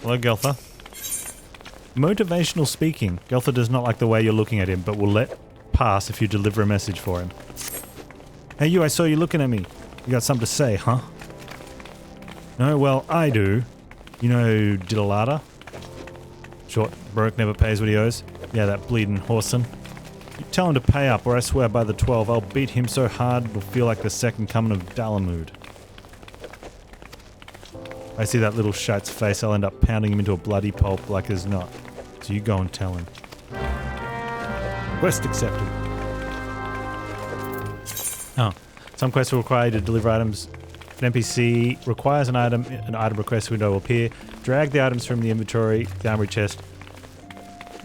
Hello, Geltha. Motivational speaking. Geltha does not like the way you're looking at him, but will let pass if you deliver a message for him. Hey you, I saw you looking at me. You got something to say, huh? No, well, I do. You know Diddlada? Short, broke, never pays what he owes. Yeah, that bleeding whoreson. You tell him to pay up, or I swear by the 12, I'll beat him so hard it'll feel like the second coming of Dalamud. I see that little shite's face, I'll end up pounding him into a bloody pulp like as not. So you go and tell him. Quest accepted. Oh. Some quests will require you to deliver items. If an NPC requires an item request window will appear. Drag the items from the inventory, the armory chest,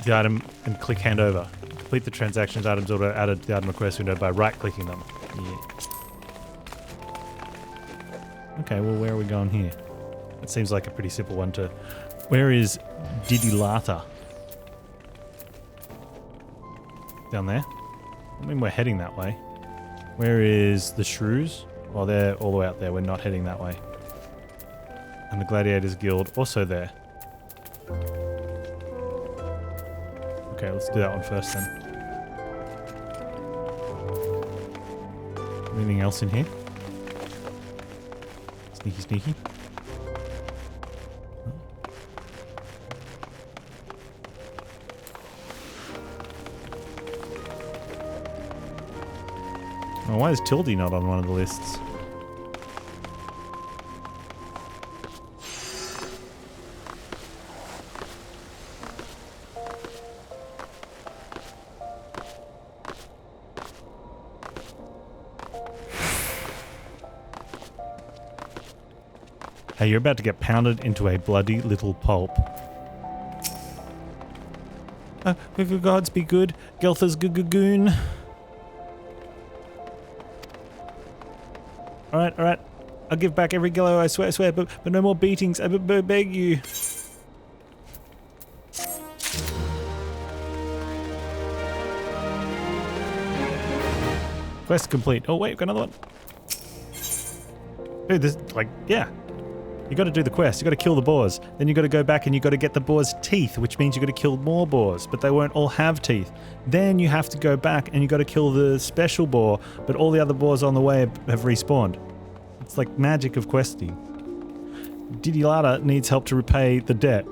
the item, and click hand over. Complete the transactions items order added to the item request window by right-clicking them. Yeah. Okay, well, where are we going here? That seems like a pretty simple one to... Where is Diddlada? Down there? I mean, we're heading that way. Where is the shrews? Well, they're all the way out there. We're not heading that way. And the Gladiators Guild, also there. Okay, let's do that one first then. Anything else in here? Sneaky, sneaky. Oh, why is Tildy not on one of the lists? Hey, you're about to get pounded into a bloody little pulp. If gods be good, Geltha's goon. Alright. I'll give back every gillo, I swear, but no more beatings, I beg you. Quest complete. Oh wait, we've got another one. Dude, this, like, yeah. You gotta do the quest, you gotta kill the boars. Then you gotta go back and you gotta get the boar's teeth, which means you gotta kill more boars, but they won't all have teeth. Then you have to go back and you gotta kill the special boar, but all the other boars on the way have respawned. It's like magic of questing. Diddlada needs help to repay the debt.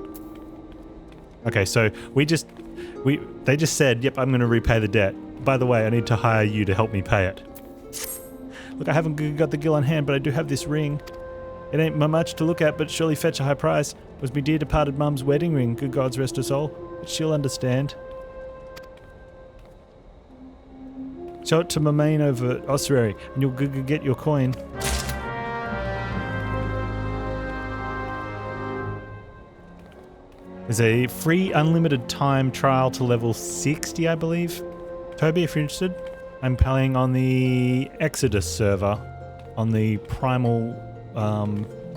Okay, so they just said, yep, I'm gonna repay the debt. By the way, I need to hire you to help me pay it. Look, I haven't got the gill on hand, but I do have this ring. It ain't much to look at, but surely fetch a high price. It was me dear departed mum's wedding ring, good gods rest her soul. But she'll understand. Show it to my main over at Ossuary, and you'll get your coin. There's a free unlimited time trial to level 60, I believe. Toby, if you're interested, I'm playing on the Exodus server on the primal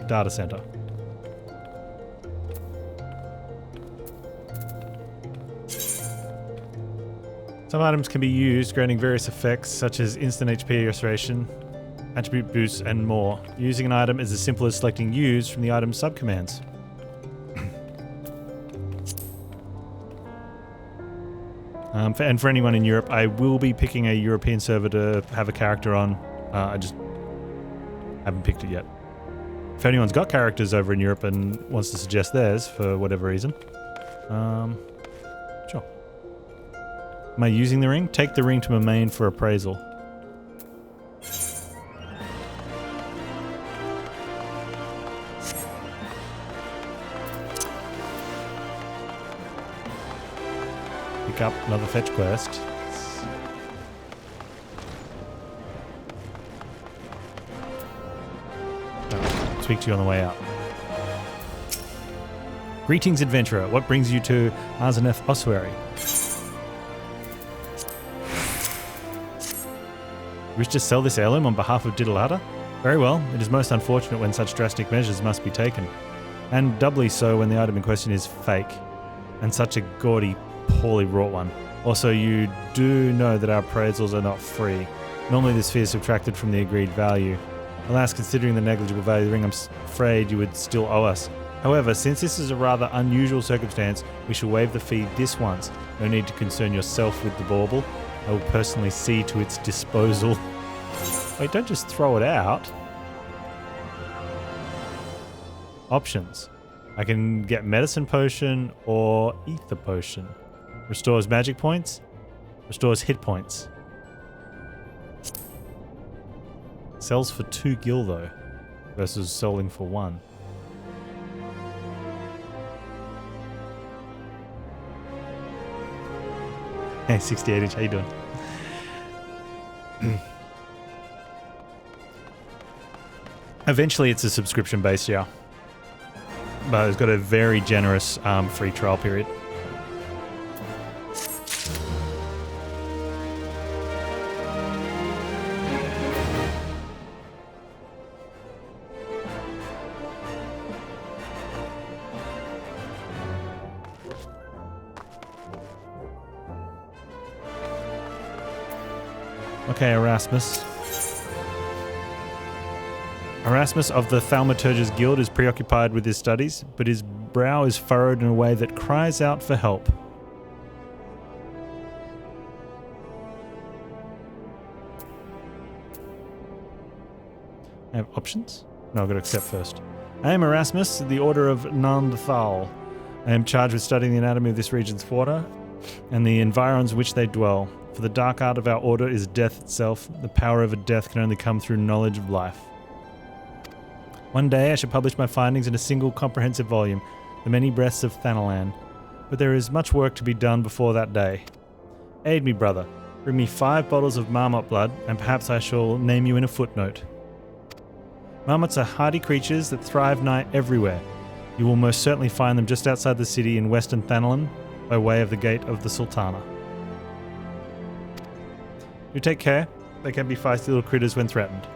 data center. Some items can be used, granting various effects such as instant HP restoration, attribute boosts, and more. Using an item is as simple as selecting use from the item's subcommands. And for anyone in Europe, I will be picking a European server to have a character on. I just haven't picked it yet. If anyone's got characters over in Europe and wants to suggest theirs for whatever reason, sure. Am I using the ring? Take the ring to my main for appraisal. Pick up another fetch quest. Speak to you on the way out. Greetings, adventurer. What brings you to Arzeneth Ossuary? You wish to sell this heirloom on behalf of Diddlada? Very well. It is most unfortunate when such drastic measures must be taken. And doubly so when the item in question is fake. And such a gaudy, poorly wrought one. Also, you do know that our appraisals are not free. Normally this fee is subtracted from the agreed value. Alas, considering the negligible value of the ring, I'm afraid you would still owe us. However, since this is a rather unusual circumstance, we shall waive the fee this once. No need to concern yourself with the bauble. I will personally see to its disposal. Wait, don't just throw it out. Options. I can get medicine potion or ether potion. Restores magic points. Restores hit points. Sells for 2 gil though, versus selling for 1. Hey, 68 inch, how you doing? Eventually it's a subscription base, yeah. But it's got a very generous free trial period. Okay, Erasmus. Erasmus of the Thaumaturge's Guild is preoccupied with his studies, but his brow is furrowed in a way that cries out for help. I have options? No, I've got to accept first. I am Erasmus, the Order of Nandathal. I am charged with studying the anatomy of this region's water and the environs in which they dwell. For the dark art of our order is death itself. The power over death can only come through knowledge of life. One day I shall publish my findings in a single comprehensive volume, The Many Breaths of Thanalan. But there is much work to be done before that day. Aid me, brother. Bring me 5 bottles of marmot blood, and perhaps I shall name you in a footnote. Marmots are hardy creatures that thrive nigh everywhere. You will most certainly find them just outside the city in western Thanalan, by way of the Gate of the Sultana. Do take care. They can be feisty little critters when threatened.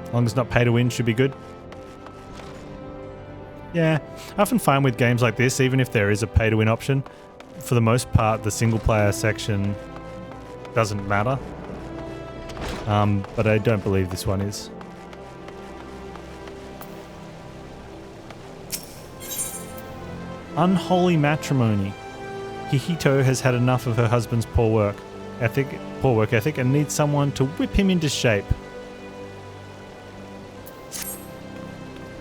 As long as not pay to win, should be good. Yeah, I often find with games like this, even if there is a pay to win option, for the most part the single player section doesn't matter. But I don't believe this one is. Unholy matrimony. Hihito has had enough of her husband's poor work ethic, and needs someone to whip him into shape.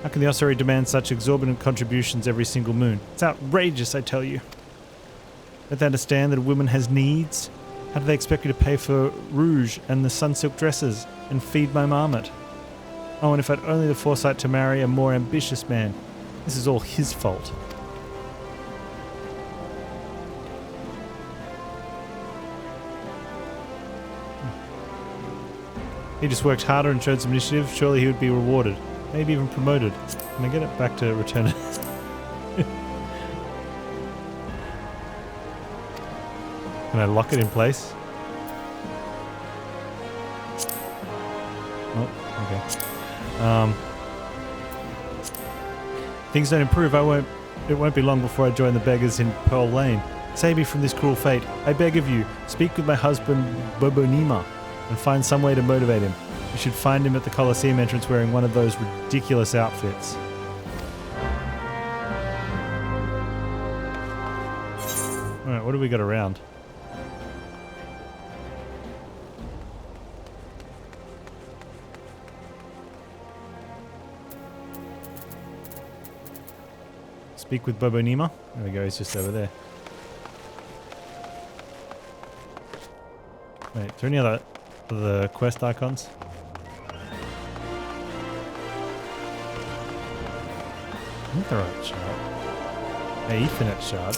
How can the Ossuary demand such exorbitant contributions every single moon? It's outrageous, I tell you. Don't they understand that a woman has needs? How do they expect me to pay for rouge and the sunsilk dresses and feed my marmot? Oh, and if I'd only the foresight to marry a more ambitious man. This is all his fault. He just worked harder and showed some initiative. Surely he would be rewarded. Maybe even promoted. Can I get it back to return it? Can I lock it in place? Oh, okay. Things don't improve. It won't be long before I join the beggars in Pearl Lane. Save me from this cruel fate. I beg of you, speak with my husband Bobonima and find some way to motivate him. You should find him at the Colosseum entrance wearing one of those ridiculous outfits. Alright, what do we got around? Speak with Bobonima. There we go, he's just over there. Wait, is there any other quest icons? Not the right shard. Hey, Ethernet shard.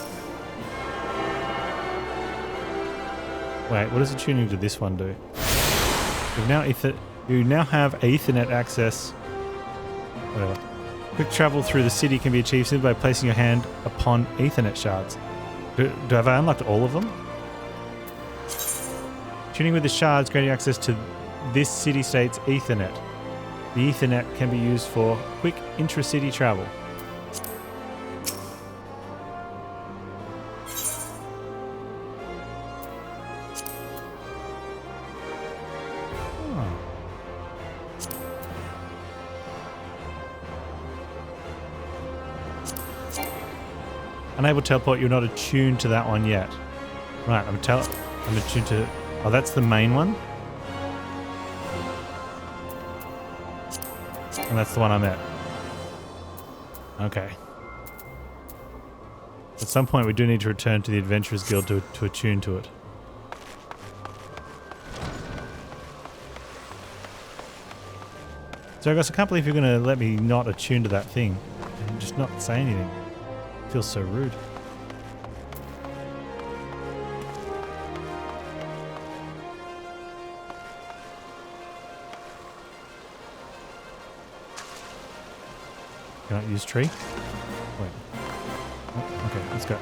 Wait, what does the tuning to this one do? You now have Ethernet access. Whatever. Quick travel through the city can be achieved simply by placing your hand upon Ethernet shards. Have I unlocked all of them? Tuning with the shards granting access to this city-state's Ethernet. The Ethernet can be used for quick intra-city travel. Unable to teleport, you're not attuned to that one yet. Right, I'm attuned to... Oh, that's the main one? And that's the one I'm at. Okay. At some point we do need to return to the Adventurers Guild to attune to it. So I guess I can't believe you're going to let me not attune to that thing. And just not say anything. It feels so rude. Can I use tree? Wait. Oh, okay, let's go.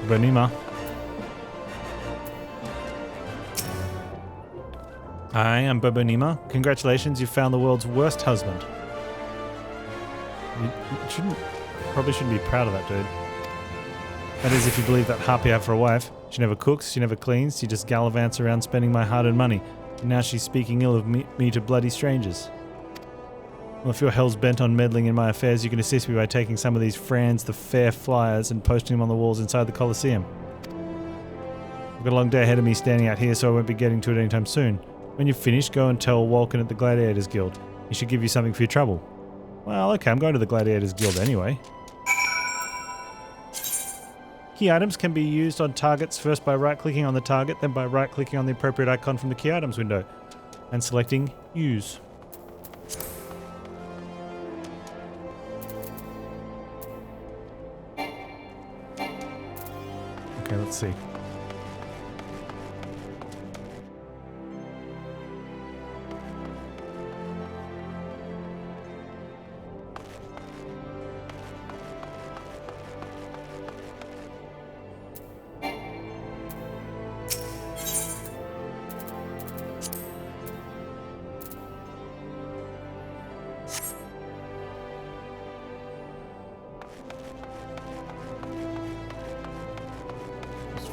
Bonima. Hi, I'm Bobonima. Congratulations, you found the world's worst husband. You probably shouldn't be proud of that, dude. That is if you believe that harpy I have for a wife. She never cooks, she never cleans, she just gallivants around spending my hard-earned money. And now she's speaking ill of me to bloody strangers. Well, if you're hell's bent on meddling in my affairs, you can assist me by taking some of these Frans the Fair flyers and posting them on the walls inside the Colosseum. I've got a long day ahead of me standing out here, so I won't be getting to it anytime soon. When you've finished, go and tell Walken at the Gladiators Guild. He should give you something for your trouble. Well, okay, I'm going to the Gladiators Guild anyway. Key items can be used on targets first by right-clicking on the target, then by right-clicking on the appropriate icon from the key items window, and selecting Use. Okay, let's see.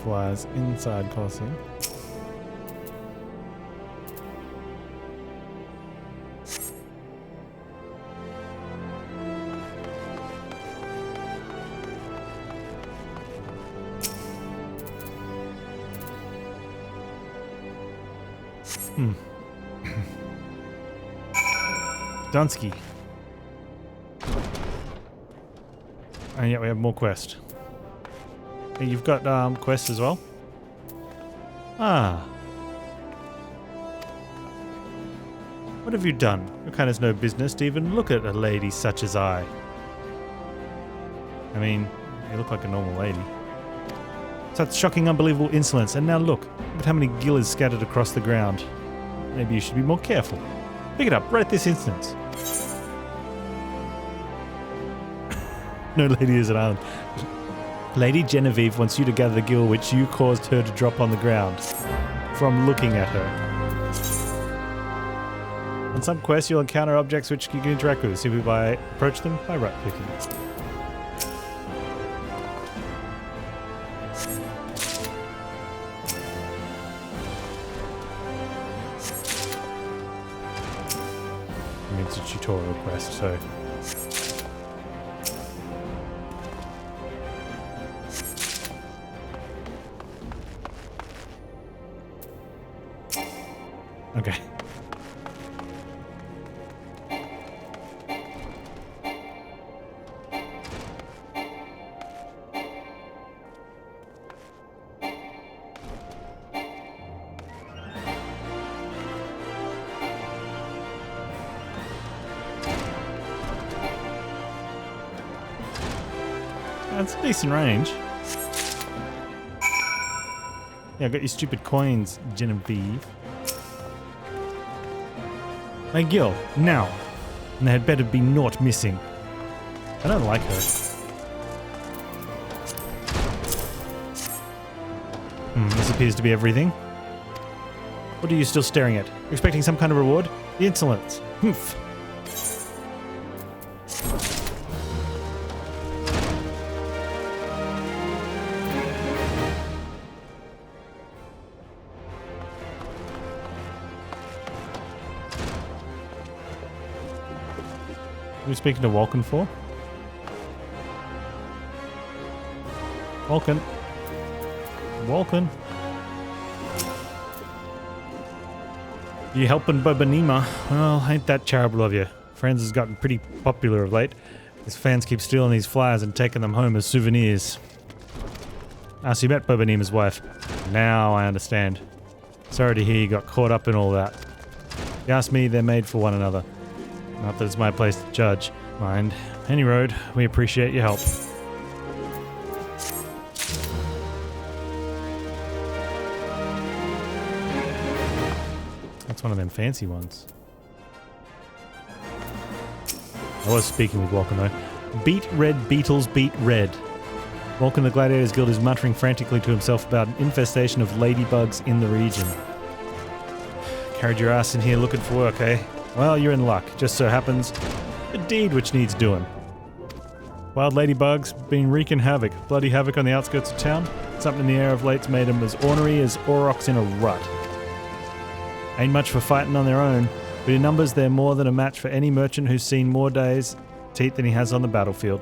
Flies inside Colosseum. Dunsky. And yet we have more quest. You've got quests as well? Ah. What have you done? Your kind has no business to even look at a lady such as I. I mean, you look like a normal lady. Such shocking, unbelievable insolence. And now look at how many gill is scattered across the ground. Maybe you should be more careful. Pick it up right this instant. No lady is an island. Lady Genevieve wants you to gather the gill which you caused her to drop on the ground from looking at her. On some quests, you'll encounter objects which you can interact with simply by approach them by right-clicking. I mean, it's a tutorial quest, so... Okay. That's a decent range. Yeah, I got your stupid coins, Genevieve. My gill, now. And there had better be naught missing. I don't like her. This appears to be everything. What are you still staring at? Expecting some kind of reward? The insolence. Humph. Who are you speaking to Vulcan for? Vulcan. Vulcan. You helping Bobanima? Well, ain't that charitable of you. Franz has gotten pretty popular of late. His fans keep stealing these flyers and taking them home as souvenirs. Ah, so you met Bobanima's wife. Now I understand. Sorry to hear you got caught up in all that. If you ask me, they're made for one another. Not that it's my place to judge. Mind. Any road, we appreciate your help. That's one of them fancy ones. I was speaking with Vulcan though. Beat red beetles beat red. Vulcan the Gladiators Guild is muttering frantically to himself about an infestation of ladybugs in the region. Carried your ass in here looking for work, eh? Well, you're in luck. Just so happens, a deed which needs doing. Wild ladybugs been wreaking havoc. Bloody havoc on the outskirts of town. Something in the air of late's made them as ornery as aurochs in a rut. Ain't much for fighting on their own, but in numbers they're more than a match for any merchant who's seen more days teeth than he has on the battlefield.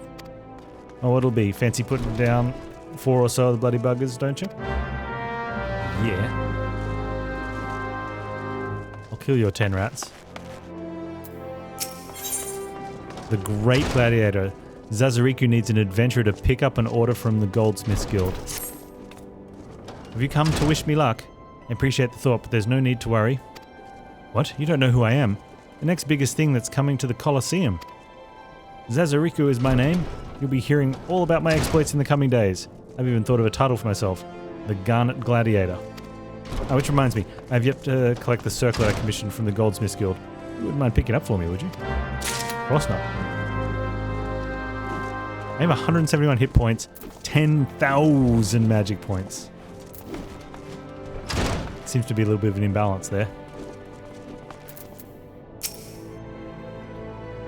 Oh, what'll be? Fancy putting down 4 or so of the bloody buggers, don't you? Yeah. I'll kill your 10 rats. The Great Gladiator. Zazariku needs an adventurer to pick up an order from the Goldsmiths Guild. Have you come to wish me luck? I appreciate the thought, but there's no need to worry. What? You don't know who I am? The next biggest thing that's coming to the Colosseum. Zazariku is my name. You'll be hearing all about my exploits in the coming days. I've even thought of a title for myself. The Garnet Gladiator. Oh, which reminds me, I've yet to collect the circlet I commissioned from the Goldsmiths Guild. You wouldn't mind picking it up for me, would you? Of course not. I have 171 hit points, 10,000 magic points. Seems to be a little bit of an imbalance there.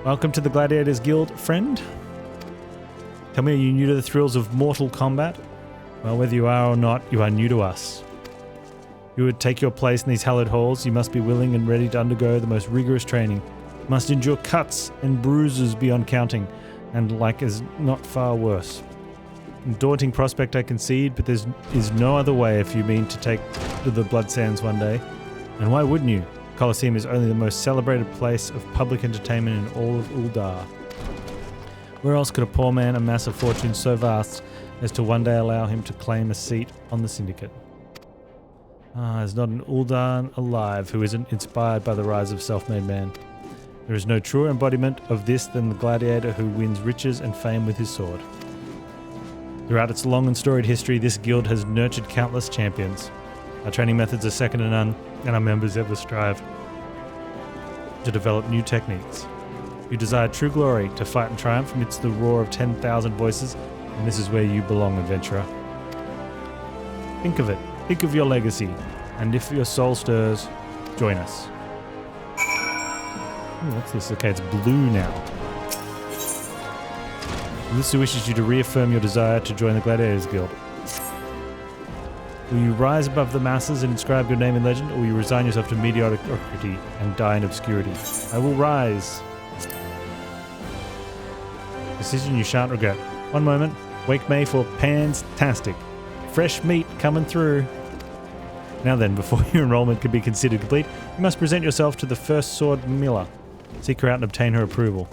Welcome to the Gladiators Guild, friend. Tell me, are you new to the thrills of mortal combat? Well, whether you are or not, you are new to us. You would take your place in these hallowed halls, you must be willing and ready to undergo the most rigorous training. You must endure cuts and bruises beyond counting, and like as not far worse. A daunting prospect, I concede, but there is no other way if you mean to take to the Blood Sands one day. And why wouldn't you? Colosseum is only the most celebrated place of public entertainment in all of Uldar. Where else could a poor man amass a fortune so vast as to one day allow him to claim a seat on the syndicate? There's not an Uldar alive who isn't inspired by the rise of self-made man. There is no truer embodiment of this than the gladiator who wins riches and fame with his sword. Throughout its long and storied history, this guild has nurtured countless champions. Our training methods are second to none, and our members ever strive to develop new techniques. You desire true glory, to fight and triumph amidst the roar of 10,000 voices, and this is where you belong, adventurer. Think of it. Think of your legacy, and if your soul stirs, join us. Ooh, what's this? Okay, it's blue now. This wishes you to reaffirm your desire to join the Gladiators Guild. Will you rise above the masses and inscribe your name in legend, or will you resign yourself to mediocrity and die in obscurity? I will rise. Decision you shan't regret. One moment. Wake May for Panztastic. Fresh meat coming through. Now then, before your enrollment can be considered complete, you must present yourself to the First Sword Miller. Seek her out and obtain her approval.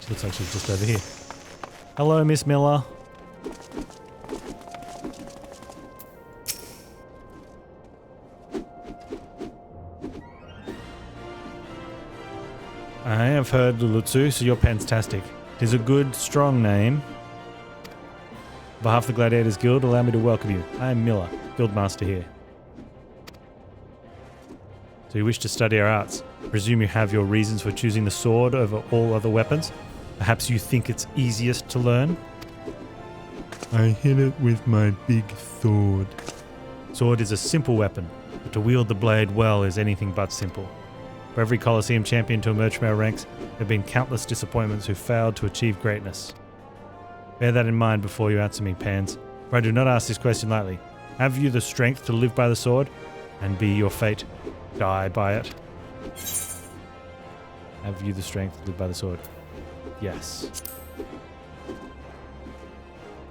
She looks like she's just over here. Hello, Miss Miller. I have heard Lulutsu, so you're Panztastic. It is a good, strong name. On behalf of the Gladiators Guild, allow me to welcome you. I am Miller, Guildmaster here. So you wish to study our arts. I presume you have your reasons for choosing the sword over all other weapons. Perhaps you think it's easiest to learn? I hit it with my big sword. Sword is a simple weapon, but to wield the blade well is anything but simple. For every Colosseum champion to emerge from our ranks, there have been countless disappointments who failed to achieve greatness. Bear that in mind before you answer me, Panz, for I do not ask this question lightly. Have you the strength to live by the sword and be your fate die by it. Have you the strength to live by the sword? Yes.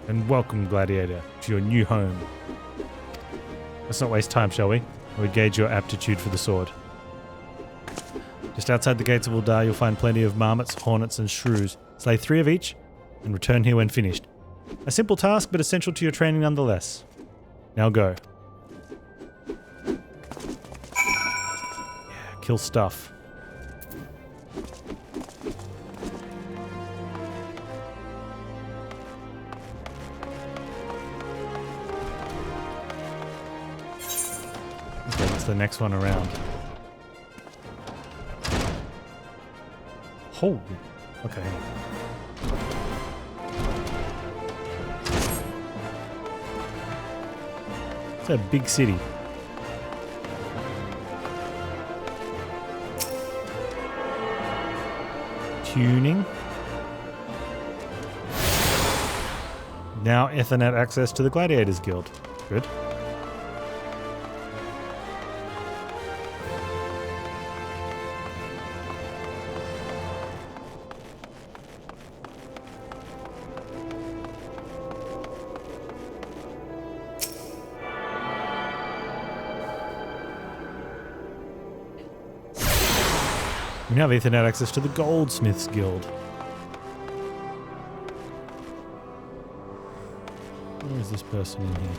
And welcome, Gladiator, to your new home. Let's not waste time, shall we? We'll gauge your aptitude for the sword. Just outside the gates of Uldar, you'll find plenty of marmots, hornets, and shrews. Slay 3 of each, and return here when finished. A simple task, but essential to your training nonetheless. Now go. Yeah, kill stuff. Okay, what's the next one around? Holy. Okay. It's a big city. Tuning. Now Ethernet access to the Gladiators Guild. Good. We now have Ethernet access to the Goldsmiths Guild. Where is this person in here?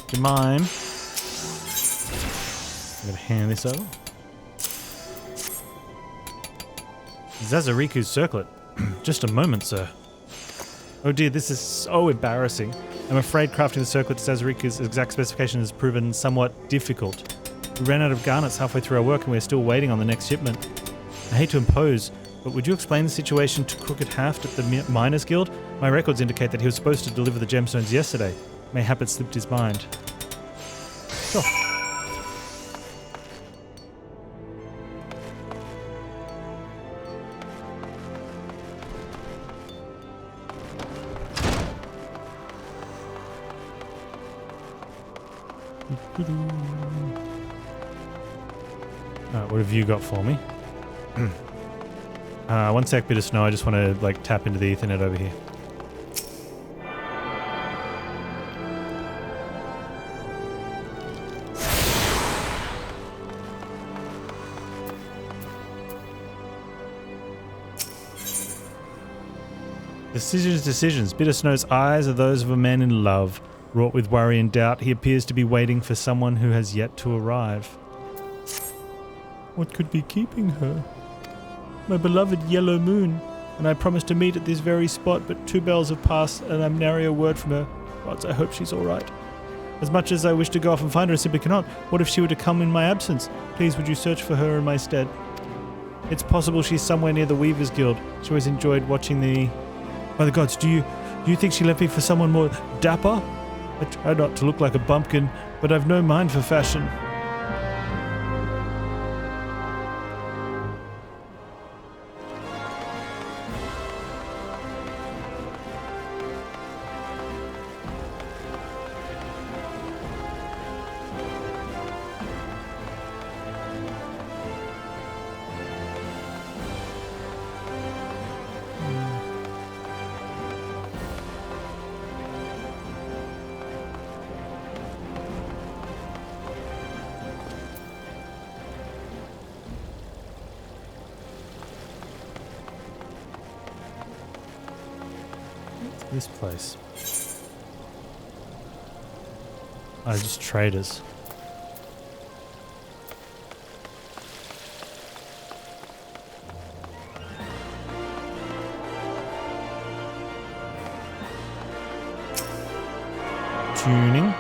Do you mind? I'm gonna hand this over. Zazariku's circlet. Just a moment, sir. Oh dear, this is so embarrassing. I'm afraid crafting the circlet to Zazariku's exact specification has proven somewhat difficult. We ran out of garnets halfway through our work and we're still waiting on the next shipment. I hate to impose, but would you explain the situation to Crooked Haft at the Miners Guild? My records indicate that he was supposed to deliver the gemstones yesterday. Mayhap it slipped his mind. Sure. Alright, what have you got for me? 1 sec, bit of snow. I just want to like tap into the Ethernet over here. Decisions. Bitter Snow's eyes are those of a man in love. Wrought with worry and doubt, he appears to be waiting for someone who has yet to arrive. What could be keeping her? My beloved Yellow Moon, and I promised to meet at this very spot, but 2 bells have passed and I'm nary a word from her. Gods, I hope she's alright. As much as I wish to go off and find her, I simply cannot. What if she were to come in my absence? Please, would you search for her in my stead? It's possible she's somewhere near the Weavers Guild. She always enjoyed watching the... By the gods, do you think she left me for someone more dapper? I try not to look like a bumpkin, but I've no mind for fashion. This place. Oh, just traders. Tuning.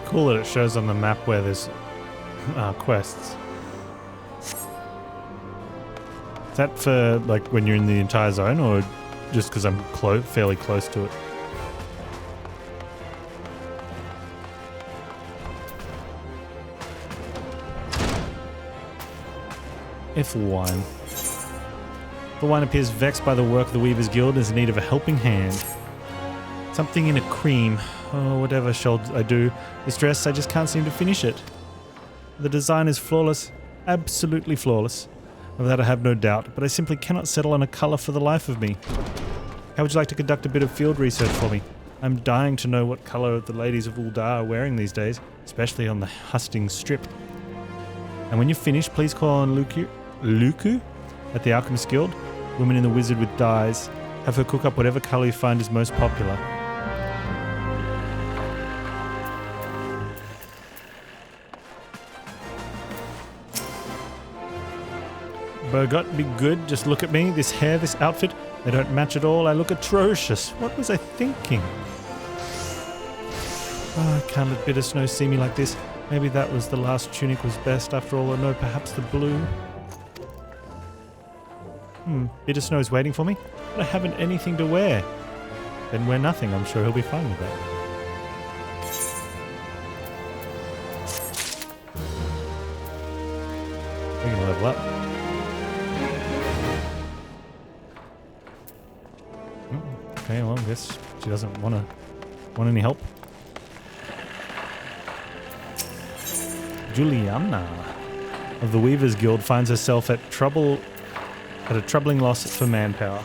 Cool that it shows on the map where there's quests. Is that for like when you're in the entire zone, or just because I'm fairly close to it? F1. The wine appears vexed by the work of the Weavers Guild and is in need of a helping hand. Something in a cream. Oh, whatever shall I do? This dress, I just can't seem to finish it. The design is flawless. Absolutely flawless. Of that I have no doubt, but I simply cannot settle on a colour for the life of me. How would you like to conduct a bit of field research for me? I'm dying to know what colour the ladies of Uldar are wearing these days, especially on the hustings strip. And when you're finished, please call on Luku at the Alchemist Guild, woman in the wizard with dyes. Have her cook up whatever colour you find is most popular. Bogot, be good. Just look at me. This hair, this outfit, they don't match at all. I look atrocious. What was I thinking? Oh, I can't let Bitter Snow see me like this. Maybe that was the last tunic was best after all, or no, perhaps the blue. Bitter Snow is waiting for me, but I haven't anything to wear. Then wear nothing. I'm sure he'll be fine with that. We're gonna level up. Okay, well, I guess she doesn't want any help. Juliana of the Weavers Guild finds herself at a troubling loss for manpower.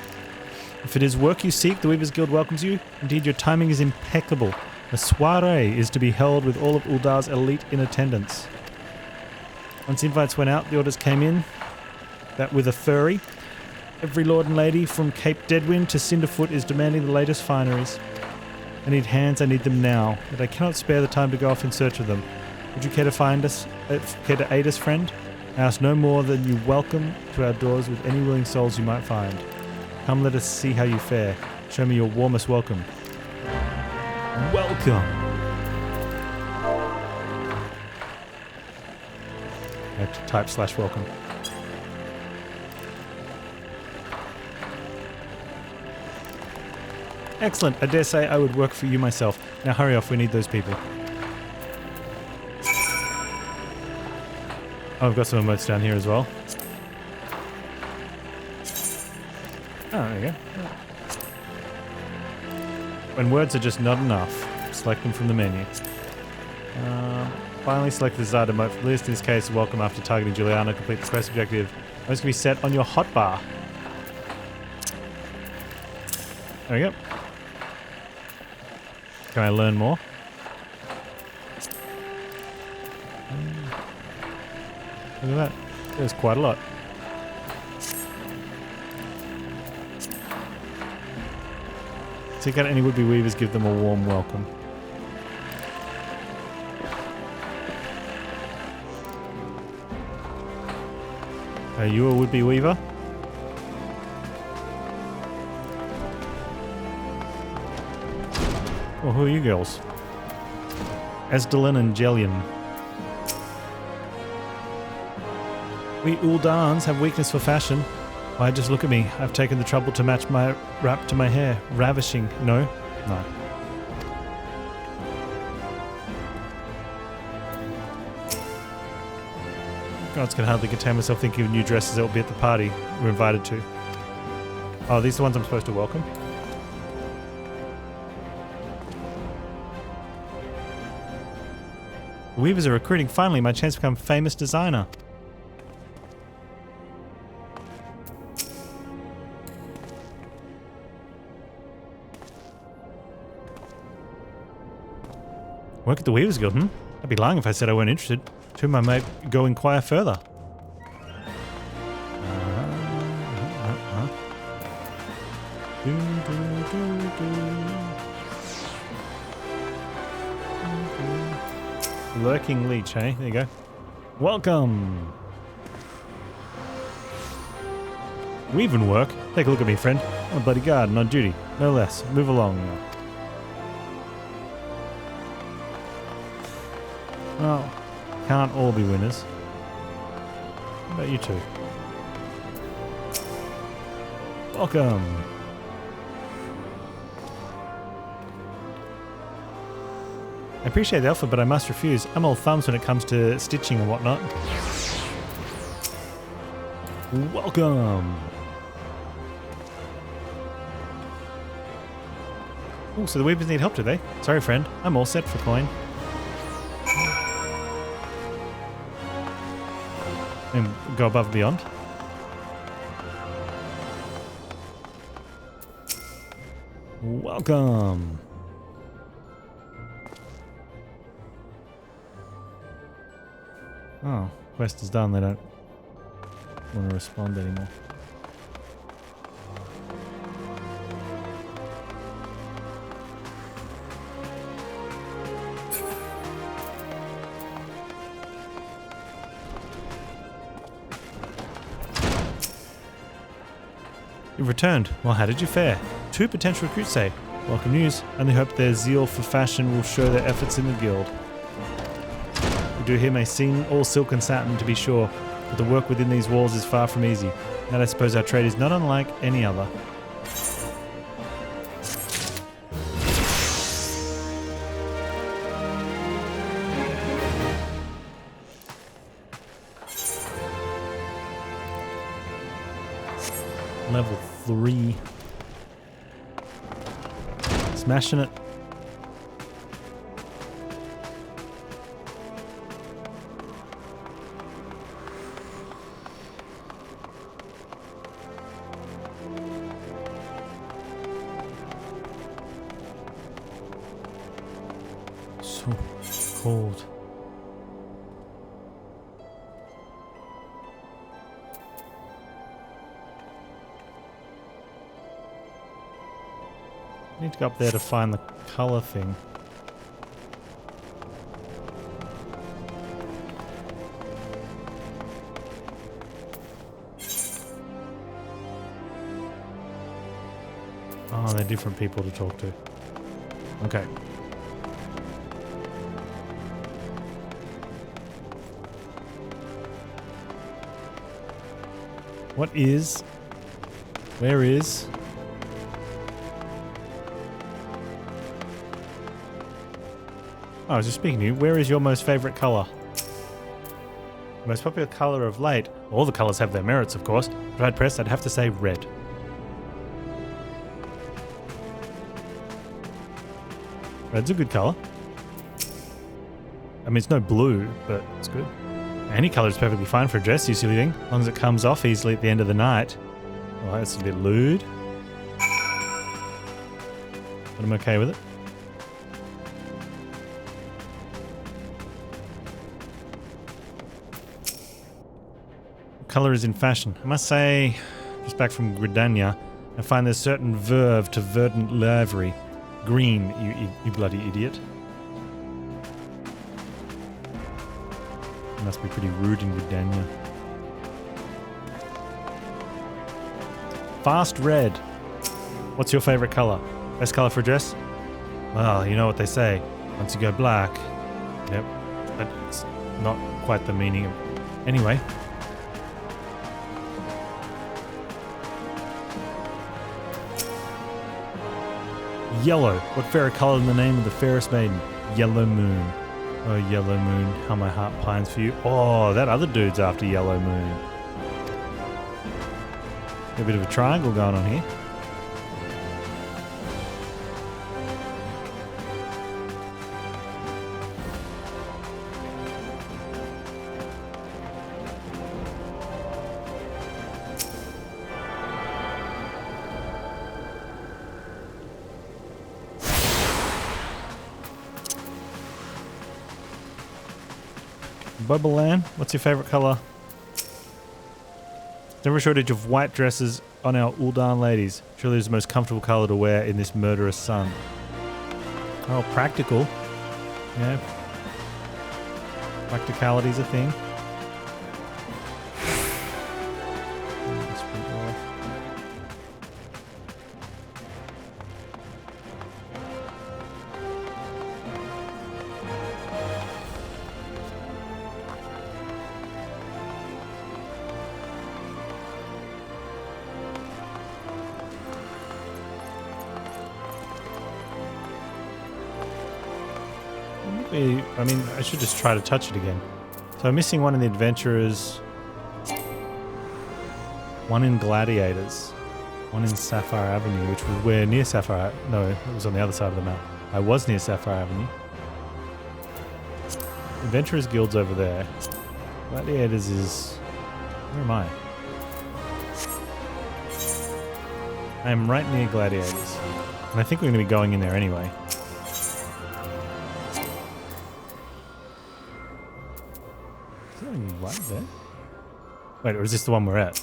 If it is work you seek, the Weavers Guild welcomes you. Indeed, your timing is impeccable. A soiree is to be held with all of Uldar's elite in attendance. Once invites went out, the orders came in that with a furry, every lord and lady from Cape Deadwind to Cinderfoot is demanding the latest fineries. I need hands, I need them now, but I cannot spare the time to go off in search of them. Would you care to aid us, friend? I ask no more than you welcome to our doors with any willing souls you might find. Come, let us see how you fare. Show me your warmest welcome. Welcome! I have to type /welcome. Excellent. I dare say I would work for you myself. Now hurry off, we need those people. Oh, I've got some emotes down here as well. Oh, there you go. When words are just not enough, select them from the menu. Finally select the desired emote from the list. In this case, welcome after targeting Juliana. Complete the quest objective. Those can be set on your hotbar. There we go. Can I learn more? Look at that. There's quite a lot. Seek out any would-be weavers, give them a warm welcome. Are you a would-be weaver? Well, who are you girls? Esdelin and Jellian. We Uldans have weakness for fashion. Why, just look at me. I've taken the trouble to match my wrap to my hair. Ravishing. No? No. God, I can hardly contain myself thinking of new dresses that will be at the party we're invited to. Oh, these are the ones I'm supposed to welcome? The Weavers are recruiting. Finally, my chance to become a famous designer. Work at the Weavers Guild, I'd be lying if I said I weren't interested. To whom I might go inquire further. Lurking leech, eh? There you go. Welcome! Weaving work? Take a look at me, friend. I'm a bloody guard and on duty. No less. Move along now. Well, can't all be winners. What about you two? Welcome. I appreciate the offer, but I must refuse. I'm all thumbs when it comes to stitching and whatnot. Welcome. Oh, so the weapons need help, do they? Sorry, friend. I'm all set for coin. And go above and beyond. Welcome. Oh, quest is done. They don't want to respond anymore. You've returned. Well, how did you fare? 2 potential recruits say. Welcome news. Only hope their zeal for fashion will show their efforts in the guild. We do here may seem all silk and satin, to be sure, but the work within these walls is far from easy. And I suppose our trade is not unlike any other. Level 3. Smashing it. So cold. I need to go up there to find the colour thing. Oh, they're different people to talk to. Okay. What is? Where is? Oh, I was just speaking to you. Where is your most favourite colour? The most popular colour of late. All the colours have their merits, of course. But I'd press, I'd have to say red. Red's a good colour. I mean, it's no blue, but it's good. Any colour is perfectly fine for a dress, you silly thing. As long as it comes off easily at the end of the night. Oh, that's a bit lewd. But I'm okay with it. Colour is in fashion. I must say, just back from Gridania, I find there's certain verve to verdant livery. Green, you bloody idiot. It must be pretty rude in Gridania. Fast red. What's your favourite colour? Best colour for a dress? Well, you know what they say. Once you go black... Yep. That's not quite the meaning of... Anyway... Yellow. What fairer colour than the name of the fairest maiden? Yellow Moon. Oh, Yellow Moon, how my heart pines for you. Oh, that other dude's after Yellow Moon. A bit of a triangle going on here. Bobolan, what's your favourite colour? Never a shortage of white dresses on our Uldan ladies. Surely it's the most comfortable colour to wear in this murderous sun. Oh, practical. Yeah. Practicality's a thing. be... I mean, I should just try to touch it again. So I'm missing one in the Adventurers. One in Gladiators. One in Sapphire Avenue, which was where near Sapphire... No, it was on the other side of the map. I was near Sapphire Avenue. Adventurers Guild's over there. Gladiators is... Where am I? I am right near Gladiators. And I think we're going to be going in there anyway. Is there any light there? Wait, or is this the one we're at?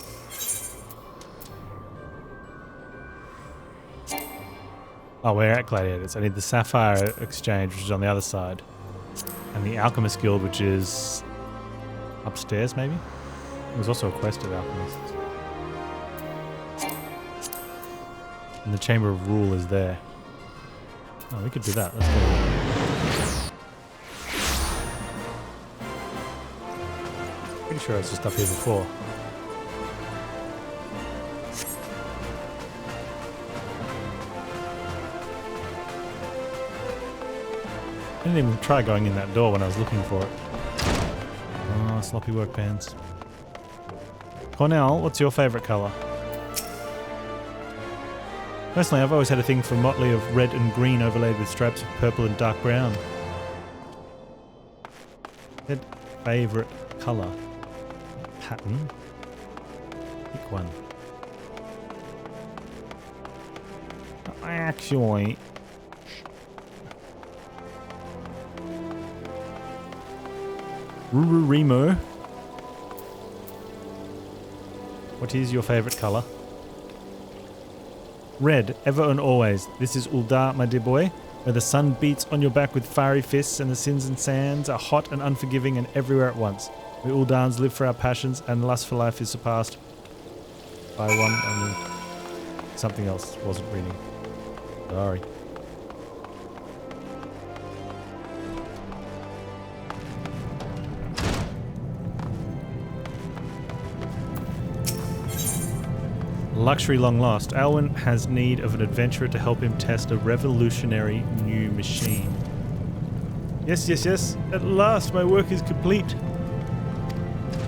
Oh, we're at Gladiators. I need the Sapphire Exchange, which is on the other side. And the Alchemist Guild, which is upstairs, maybe? There's also a quest at Alchemists. And the Chamber of Rule is there. Oh, we could do that. Let's go. Pretty sure I was just up here before. I didn't even try going in that door when I was looking for it. Oh, sloppy work, Panz. Cornell, what's your favourite colour? Personally, I've always had a thing for a motley of red and green overlaid with stripes of purple and dark brown. Favourite colour? Pattern? Pick one. Actually... Remo. What is your favourite colour? Red, ever and always. This is Uldar, my dear boy, where the sun beats on your back with fiery fists and the sins and sands are hot and unforgiving and everywhere at once. We Uldans live for our passions and lust for life is surpassed by one only. Something else wasn't reading. Sorry. Luxury long lost. Alwyn has need of an adventurer to help him test a revolutionary new machine. Yes, yes, yes. At last my work is complete.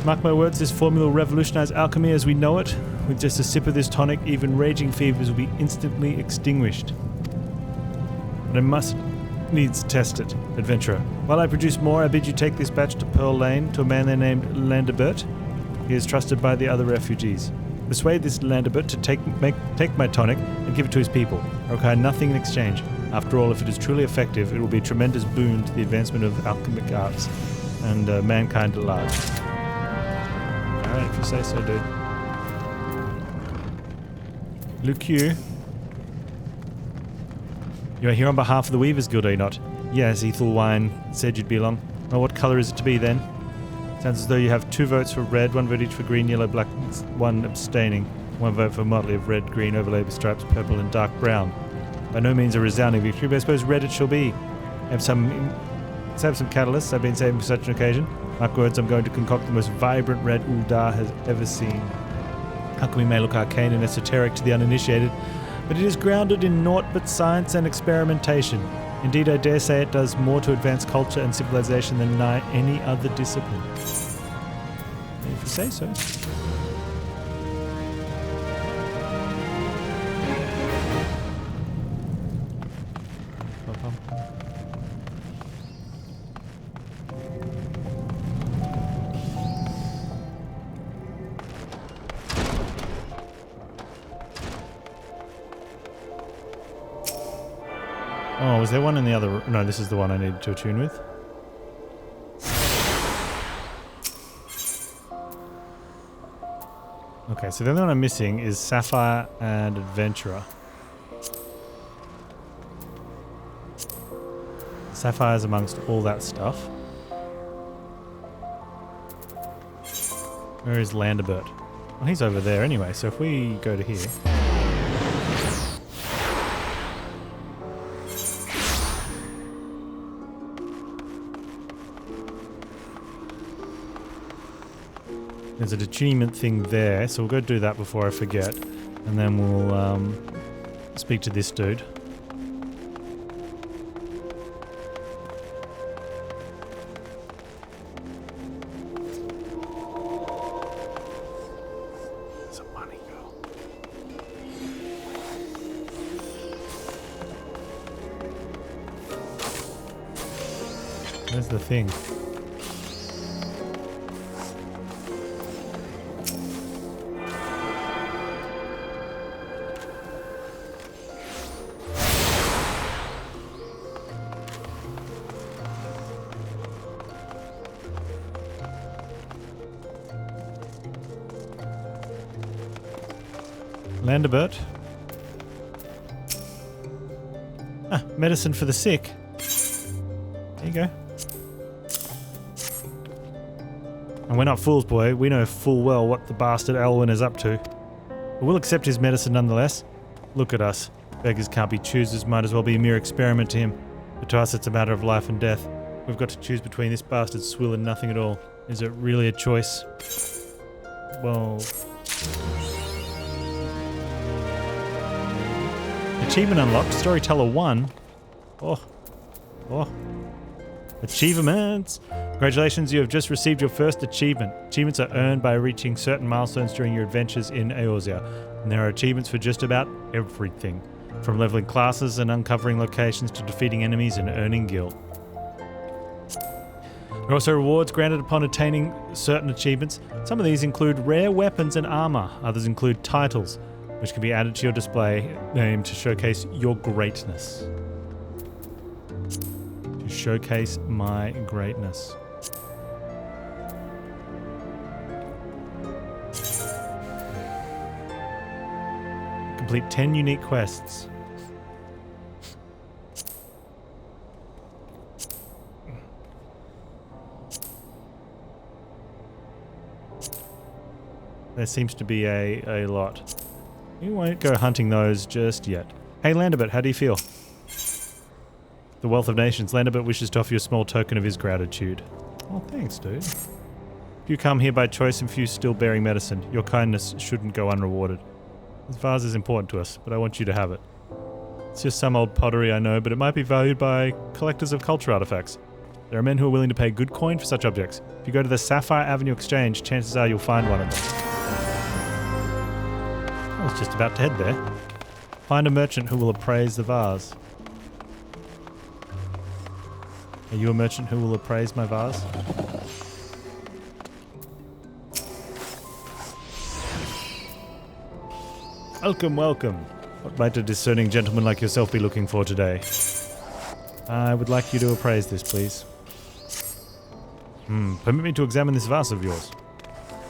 Mark my words, this formula will revolutionize alchemy as we know it. With just a sip of this tonic, even raging fevers will be instantly extinguished. But I must needs test it, adventurer. While I produce more, I bid you take this batch to Pearl Lane to a man there named Landebert. He is trusted by the other refugees. Persuade this Landebert to take my tonic and give it to his people. I require nothing in exchange. After all, if it is truly effective, it will be a tremendous boon to the advancement of alchemic arts and mankind at large. Alright, if you say so, dude. Luke, you are here on behalf of the Weavers Guild, are you not? Yes, Ethel Wine said you'd be along. Well, what colour is it to be then? Sounds as though you have 2 votes for red, 1 vote each for green, yellow, black, 1 abstaining. 1 vote for a motley of red, green, overlaid with stripes, purple and dark brown. By no means a resounding victory, but I suppose red it shall be. Let's have some catalysts I've been saving for such an occasion. Mark words, I'm going to concoct the most vibrant red Uldar has ever seen. Alchemy may look arcane and esoteric to the uninitiated, but it is grounded in naught but science and experimentation. Indeed, I dare say it does more to advance culture and civilization than nigh any other discipline. If you say so. Oh, was there one in the other... No, this is the one I needed to attune with. Okay, so the only one I'm missing is Sapphire and Adventurer. Sapphire's amongst all that stuff. Where is Landebert? Well, he's over there anyway, so if we go to here... There's an achievement thing there, so we'll go do that before I forget. And then we'll speak to this dude. There's a money girl. Where's the thing? Landabert. Ah, medicine for the sick. There you go. And we're not fools, boy. We know full well what the bastard Elwyn is up to. But we'll accept his medicine nonetheless. Look at us. Beggars can't be choosers. Might as well be a mere experiment to him. But to us it's a matter of life and death. We've got to choose between this bastard swill and nothing at all. Is it really a choice? Well... Achievement unlocked. Storyteller 1. Oh. Achievements. Congratulations, you have just received your first achievement. Achievements are earned by reaching certain milestones during your adventures in Eorzea. And there are achievements for just about everything. From leveling classes and uncovering locations to defeating enemies and earning gil. There are also rewards granted upon attaining certain achievements. Some of these include rare weapons and armor. Others include titles, which can be added to your display name to showcase your greatness. To showcase my greatness. Complete 10 unique quests. There seems to be a lot. We won't go hunting those just yet. Hey Landabert, how do you feel? The Wealth of Nations. Landabert wishes to offer you a small token of his gratitude. Oh, thanks, dude. You come here by choice and few still bearing medicine. Your kindness shouldn't go unrewarded. This vase is important to us, but I want you to have it. It's just some old pottery, I know, but it might be valued by collectors of culture artifacts. There are men who are willing to pay good coin for such objects. If you go to the Sapphire Avenue Exchange, chances are you'll find one of them. I was just about to head there. Find a merchant who will appraise the vase. Are you a merchant who will appraise my vase? Welcome, welcome. What might a discerning gentleman like yourself be looking for today? I would like you to appraise this, please. Permit me to examine this vase of yours.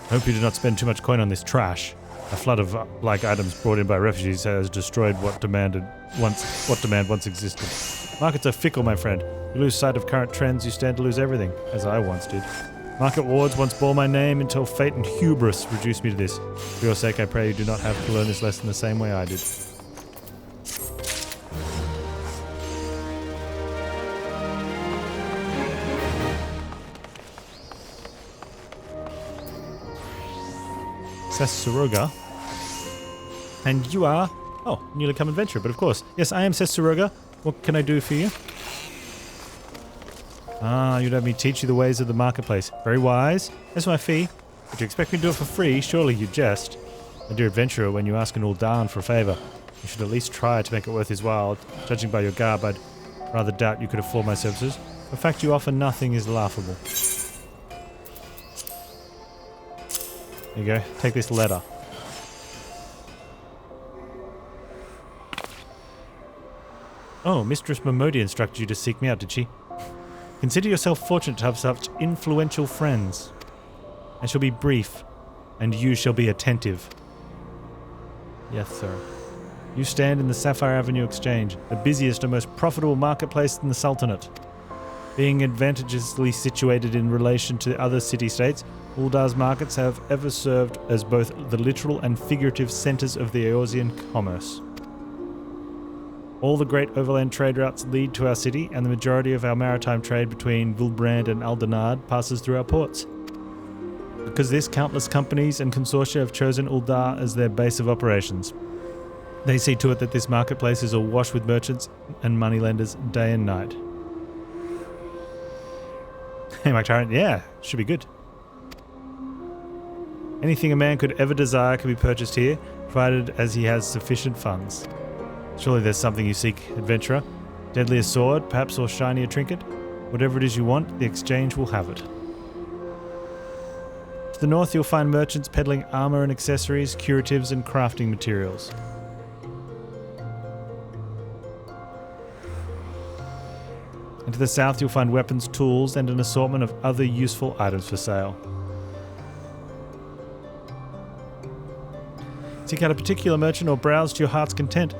I hope you do not spend too much coin on this trash. A flood of like items brought in by refugees has destroyed what demand once existed. Markets are fickle, my friend. You lose sight of current trends, you stand to lose everything, as I once did. Market wards once bore my name until fate and hubris reduced me to this. For your sake, I pray you do not have to learn this lesson the same way I did. Sessuroga. And you are... Oh, newly come adventurer, but of course. Yes, I am Sessuroga. What can I do for you? Ah, you'd have me teach you the ways of the marketplace. Very wise. That's my fee. But you expect me to do it for free? Surely you jest. My dear adventurer, when you ask an Uldan for a favour, you should at least try to make it worth his while. Judging by your garb, I'd rather doubt you could afford my services. The fact you offer nothing is laughable. There you go. Take this letter. Oh, Mistress Momodi instructed you to seek me out, did she? Consider yourself fortunate to have such influential friends. I shall be brief, and you shall be attentive. Yes, sir. You stand in the Sapphire Avenue Exchange, the busiest and most profitable marketplace in the Sultanate. Being advantageously situated in relation to other city-states, Uldar's markets have ever served as both the literal and figurative centres of the Eorzean commerce. All the great overland trade routes lead to our city, and the majority of our maritime trade between Vilbrand and Aldenard passes through our ports. Because of this, countless companies and consortia have chosen Uldar as their base of operations. They see to it that this marketplace is awash with merchants and moneylenders day and night. Hey, my tyrant, yeah, should be good. Anything a man could ever desire can be purchased here, provided as he has sufficient funds. Surely there's something you seek, adventurer. Deadlier sword, perhaps, or shinier trinket? Whatever it is you want, the exchange will have it. To the north, you'll find merchants peddling armor and accessories, curatives, and crafting materials. And to the south, you'll find weapons, tools, and an assortment of other useful items for sale. Seek out a particular merchant or browse to your heart's content,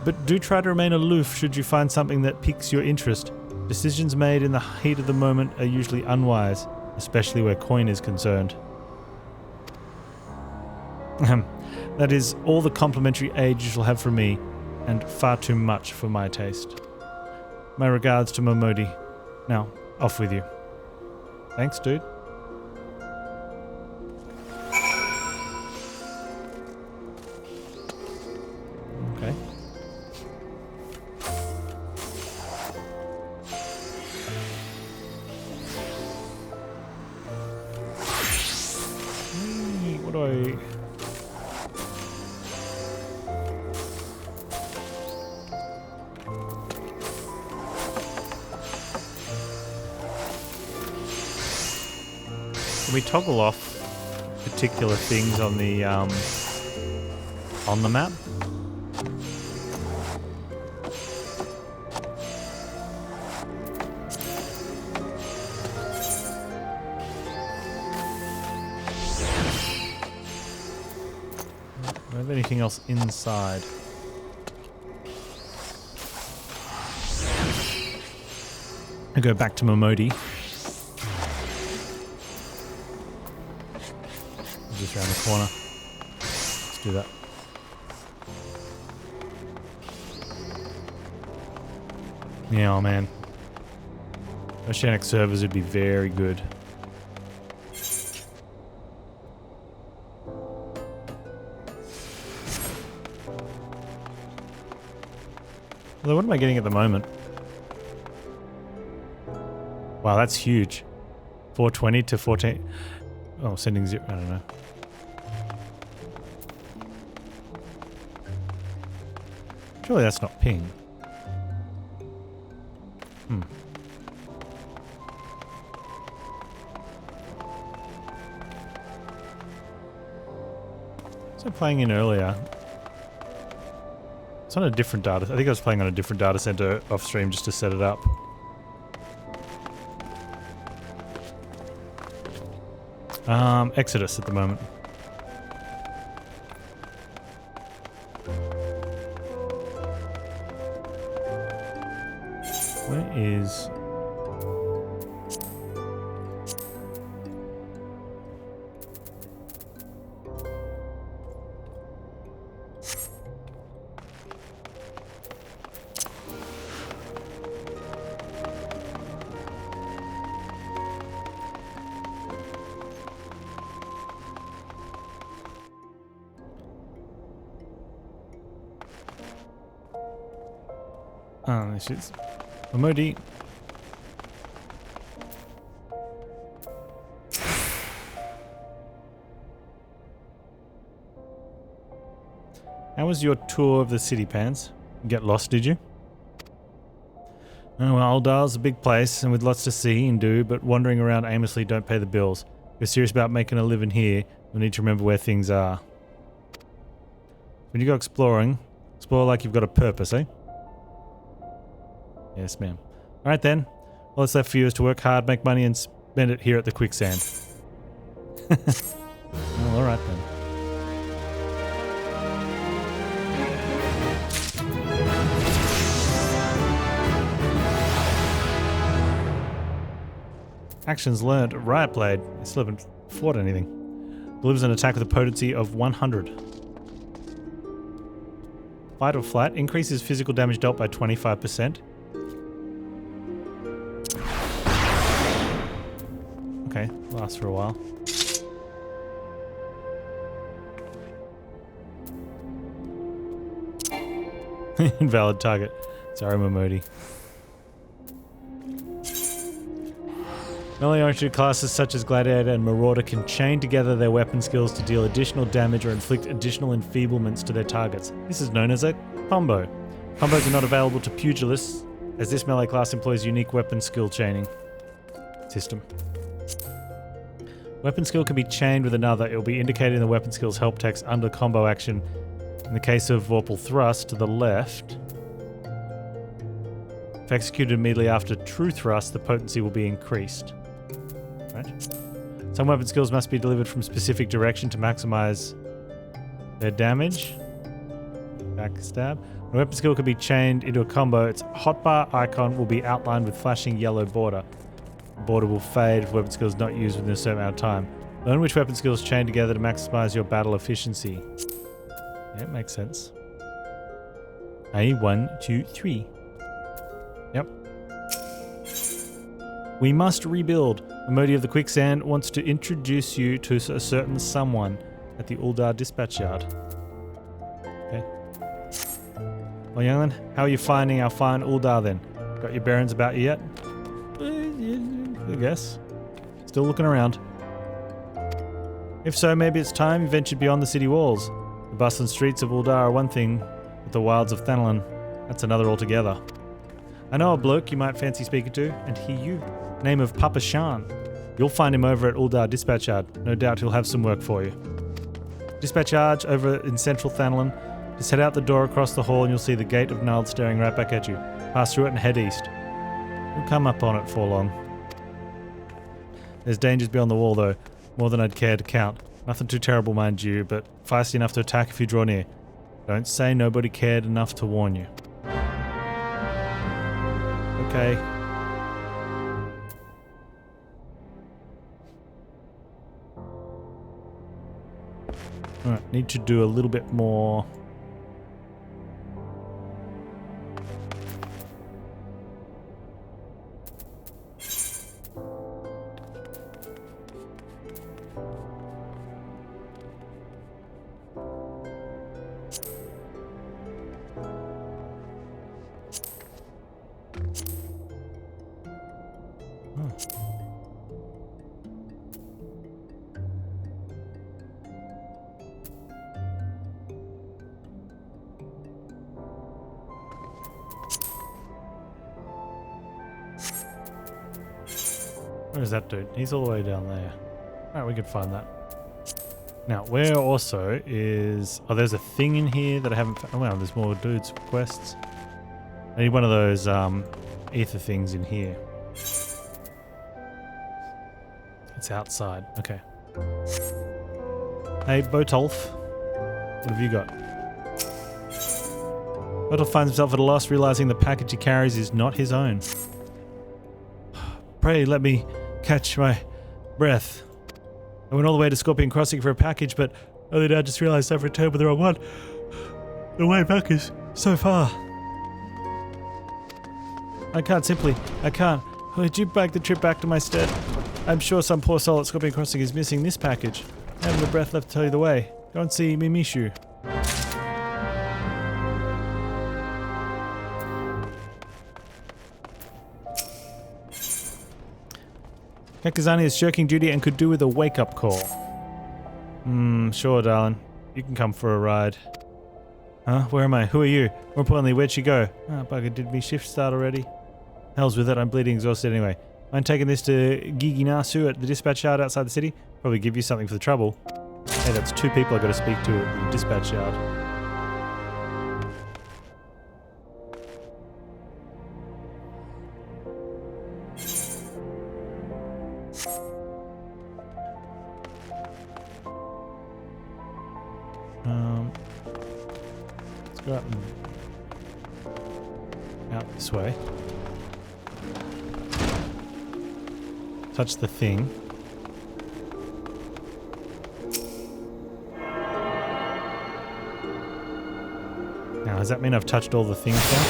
but do try to remain aloof should you find something that piques your interest. Decisions made in the heat of the moment are usually unwise, especially where coin is concerned. That is all the complimentary aid you shall have from me, and far too much for my taste. My regards to Momodi. Now, off with you. Thanks, dude. Okay. What do I... Can we toggle off particular things on the map? Do I have anything else inside? I go back to Momodi. Just around the corner. Let's do that. Yeah, oh man. Oceanic servers would be very good. Although, what am I getting at the moment? Wow, that's huge. 420 to 14. Oh, sending zero. I don't know. Surely that's not ping. So playing in earlier. It's on a different data. I think I was playing on a different data center off stream just to set it up. Exodus at the moment. Where is... Oh, this is Momodi. How was your tour of the city, Panz? You get lost, did you? Oh, well, Aldal's a big place and with lots to see and do, but wandering around aimlessly don't pay the bills. If you're serious about making a living here, you'll need to remember where things are. When you go exploring, explore like you've got a purpose, eh? Yes, ma'am. Alright then. All that's left for you is to work hard, make money, and spend it here at the quicksand. Well, alright then. Actions learned. Riot Blade. I still haven't fought anything. Delivers an attack with a potency of 100. Fight or flight. Increases physical damage dealt by 25%. Okay, lasts for a while. Invalid target. Sorry, Momodi. Melee-oriented classes such as Gladiator and Marauder can chain together their weapon skills to deal additional damage or inflict additional enfeeblements to their targets. This is known as a combo. Combos are not available to pugilists, as this melee class employs unique weapon skill chaining system. Weapon skill can be chained with another. It will be indicated in the weapon skill's help text under combo action. In the case of Vorpal Thrust, to the left. If executed immediately after True Thrust, the potency will be increased. Right? Some weapon skills must be delivered from specific direction to maximize their damage. Backstab. A weapon skill can be chained into a combo. Its hotbar icon will be outlined with flashing yellow border. The border will fade if weapon skill is not used within a certain amount of time. Learn which weapon skills chain together to maximize your battle efficiency. Yeah, it makes sense. 1, 2, 3. Yep. We must rebuild. Emodi of the Quicksand wants to introduce you to a certain someone at the Uldar dispatch yard. Okay. Well, youngling, how are you finding our fine Uldar then? Got your bearings about you yet? I guess. Still looking around. If so, maybe it's time you ventured beyond the city walls. The bustling streets of Uldar are one thing, but the wilds of Thanalan, that's another altogether. I know a bloke you might fancy speaking to, and he you. Name of Papa Shan. You'll find him over at Uldar Dispatch Yard. No doubt he'll have some work for you. Dispatch Yard over in central Thanalan. Just head out the door across the hall and you'll see the Gate of Nald staring right back at you. Pass through it and head east. You'll come up on it for long. There's dangers beyond the wall though, more than I'd care to count. Nothing too terrible, mind you, but feisty enough to attack if you draw near. Don't say nobody cared enough to warn you. Okay. Alright, need to do a little bit more. Where is that dude? He's all the way down there. Alright, we can find that. Now, where also is... Oh, there's a thing in here that I haven't found. Oh, wow, there's more dudes for quests. I need one of those ether things in here. It's outside. Okay. Hey, Botolf. What have you got? Botolf finds himself at a loss, realizing the package he carries is not his own. Pray, let me catch my breath. I went all the way to Scorpion Crossing for a package, but earlier today I just realized I've returned with the wrong one. The way back is so far. I can't. Would you bag the trip back to my stead? I'm sure some poor soul at Scorpion Crossing is missing this package. I haven't the breath left to tell you the way. Go and see Mimishu. Kakazani is shirking duty and could do with a wake-up call. Sure, darling. You can come for a ride. Huh? Where am I? Who are you? More importantly, where'd she go? Oh, bugger, did me shift start already? Hell's with it, I'm bleeding exhausted anyway. Mind taking this to Giginasu at the dispatch yard outside the city? Probably give you something for the trouble. Hey, that's 2 people I gotta speak to at the dispatch yard. Let's go out this way. Touch the thing. Now, does that mean I've touched all the things now?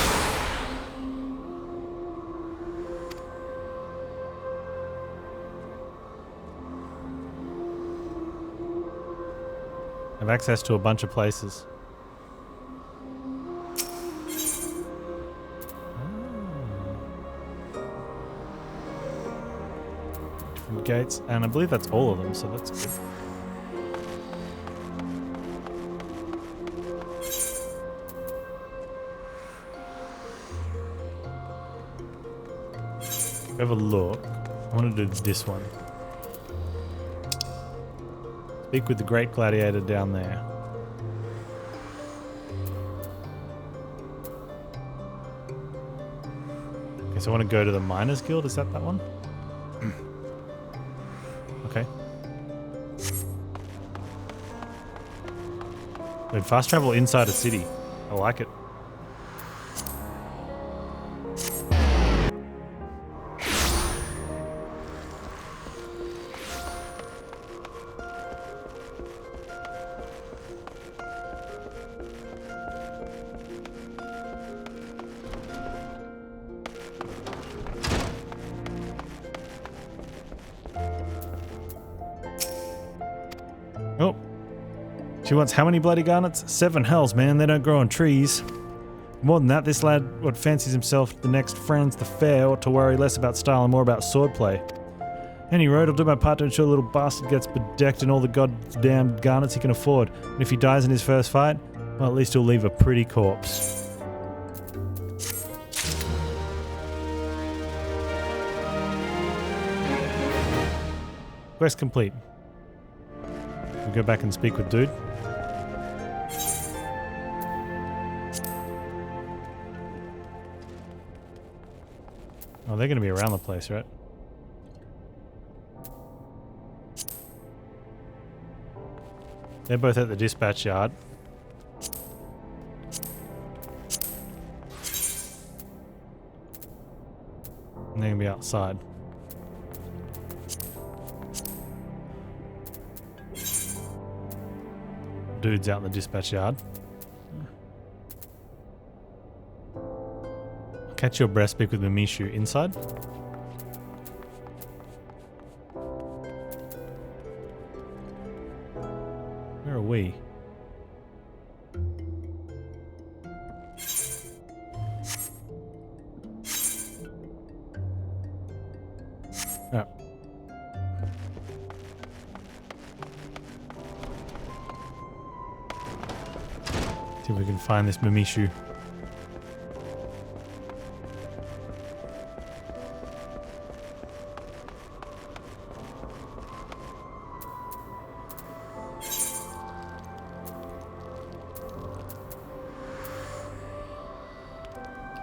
I have access to a bunch of places. wood gates, and I believe that's all of them, so that's good. Have a look. I want to do this one. Speak with the Great Gladiator down there. Okay, so I want to go to the Miners Guild. Is that one? Okay. Dude, fast travel inside a city. I like it. Oh. She wants how many bloody garnets? 7 hells, man. They don't grow on trees. More than that, this lad, what fancies himself the next Franz the Fair, ought to worry less about style and more about swordplay. Any road, I'll do my part to ensure the little bastard gets bedecked in all the goddamn garnets he can afford. And if he dies in his first fight, well, at least he'll leave a pretty corpse. Quest complete. We go back and speak with dude. Oh, they're going to be around the place, right? They're both at the dispatch yard. And they're going to be outside. Dude's out in the dispatch yard. Catch your breath, speak with Mamishu. Inside? Where are we? Oh. See if we can find this Mamishu.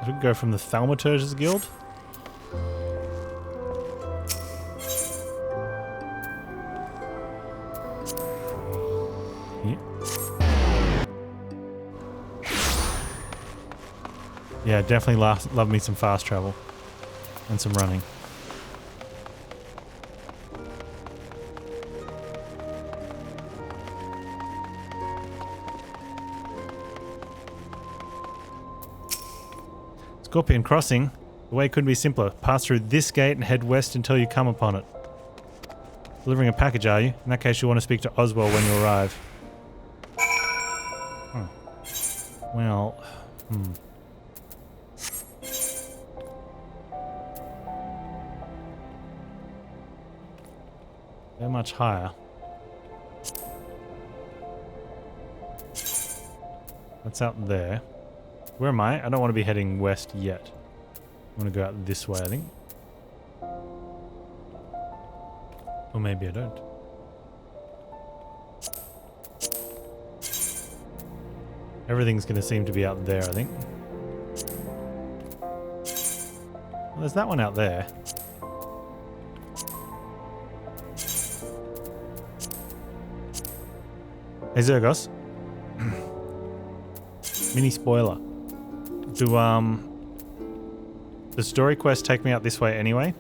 We can go from the Thaumaturge's Guild. Yeah, definitely love me some fast travel. And some running. Scorpion Crossing. The way couldn't be simpler. Pass through this gate and head west until you come upon it. Delivering a package, are you? In that case, you'll want to speak to Oswald when you arrive. Oh. Well, They're much higher. That's out there. Where am I? I don't want to be heading west yet. I want to go out this way, I think. Or maybe I don't. Everything's going to seem to be out there, I think. Well, there's that one out there. Hey Zergos. Mini spoiler. Do the story quest take me out this way anyway?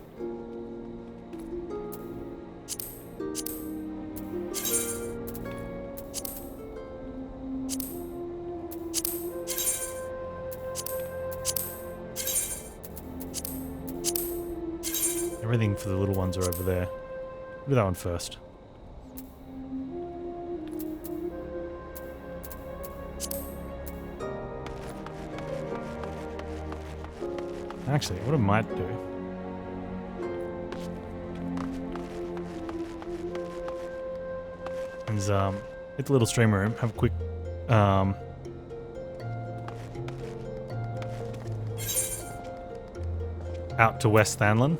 Everything for the little ones are over there. Do that one first. Actually, what I might do is hit the little stream room, have a quick out to West Thanlin.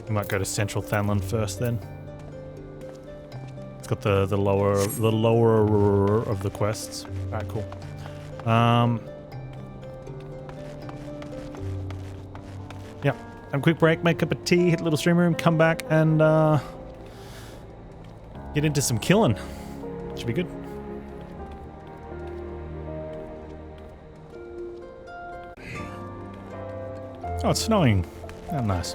We might go to Central Thanlin first then. It's got the lower of the quests. Alright, cool. Yeah, have a quick break, make a cup of tea, hit a little stream room, come back and get into some killing. Should be good. Oh, it's snowing. Oh, nice.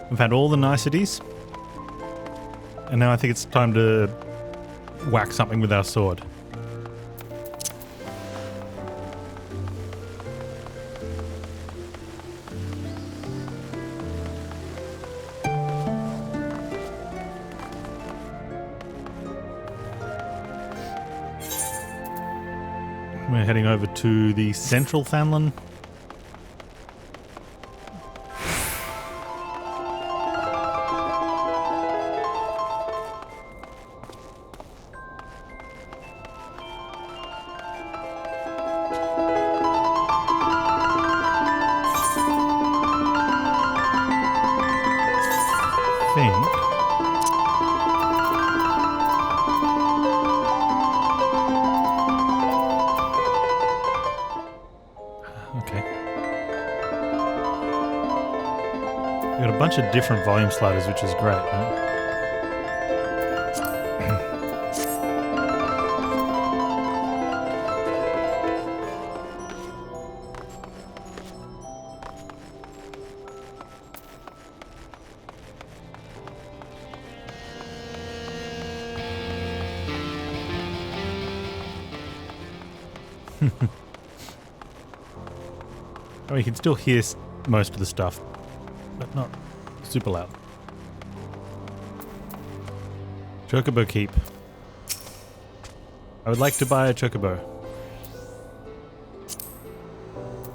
We've had all the niceties. And now I think it's time to whack something with our sword. We're heading over to the Central Thanlin. Of different volume sliders, which is great, right? Oh, you can still hear most of the stuff, but not super loud. Chocobo keep. I would like to buy a chocobo.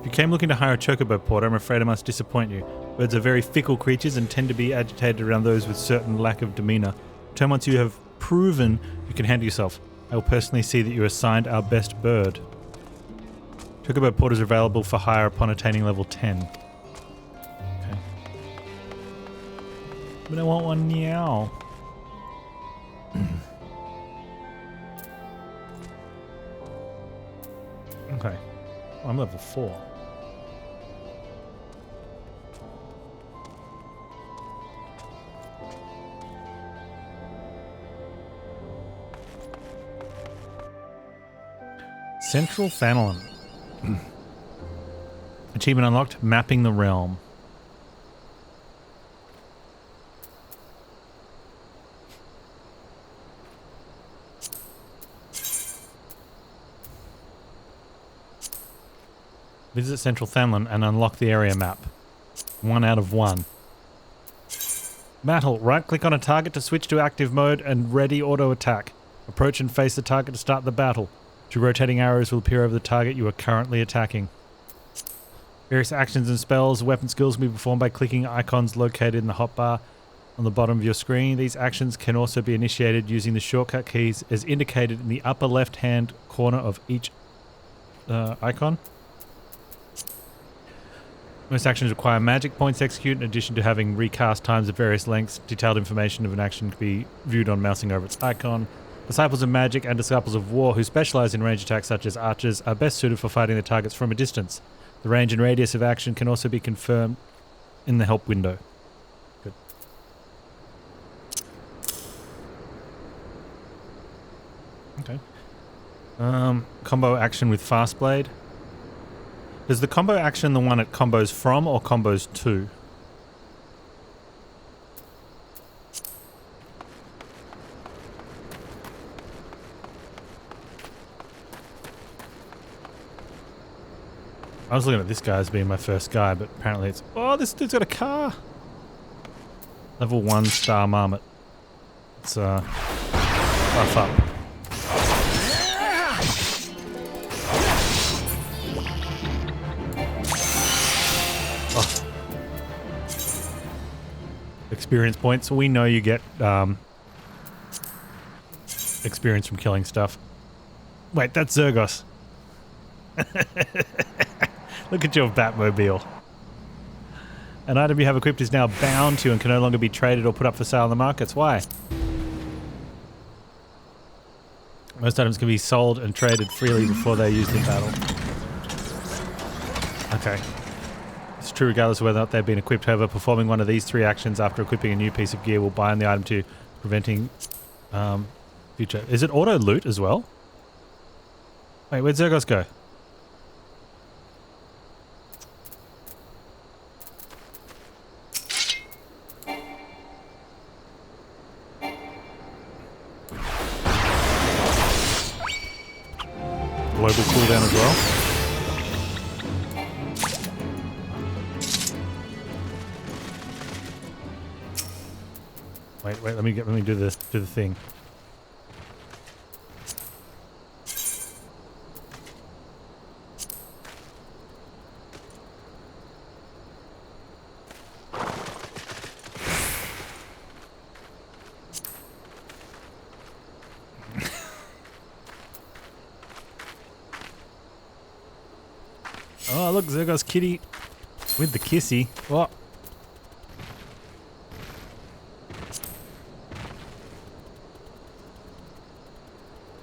If you came looking to hire a chocobo porter, I'm afraid I must disappoint you. Birds are very fickle creatures and tend to be agitated around those with certain lack of demeanor. Return once you have proven you can handle yourself. I will personally see that you are assigned our best bird. Chocobo porters are available for hire upon attaining level 10. But I want one now. Okay. Oh, I'm level 4. Central Thanlin. Achievement unlocked, mapping the realm. Visit Central Thanlin and unlock the area map. 1 out of 1. Battle. Right-click on a target to switch to active mode and ready auto attack. Approach and face the target to start the battle. 2 rotating arrows will appear over the target you are currently attacking. Various actions and spells, weapon skills can be performed by clicking icons located in the hotbar on the bottom of your screen. These actions can also be initiated using the shortcut keys as indicated in the upper left-hand corner of each icon. Most actions require magic points to execute. In addition to having recast times of various lengths, detailed information of an action can be viewed on mousing over its icon. Disciples of Magic and Disciples of War, who specialize in range attacks such as archers, are best suited for fighting the targets from a distance. The range and radius of action can also be confirmed in the help window. Good. Okay. Combo action with Fast Blade. Is the combo action the one it combos from or combos to? I was looking at this guy as being my first guy, but apparently it's... Oh, this dude's got a car! Level 1 Star Marmot. It's, buff up. Oh. Experience points. We know you get, experience from killing stuff. Wait, that's Zergos. Look at your Batmobile. An item you have equipped is now bound to and can no longer be traded or put up for sale in the markets. Why? Most items can be sold and traded freely before they're used in battle. Okay. It's true regardless of whether or not they've been equipped. However, performing one of these 3 actions after equipping a new piece of gear will bind the item to preventing future. Is it auto loot as well? Wait, where'd Zergos go? Global cooldown as well. Wait, let me do the thing. Oh, look, Zergos kitty with the kissy. What?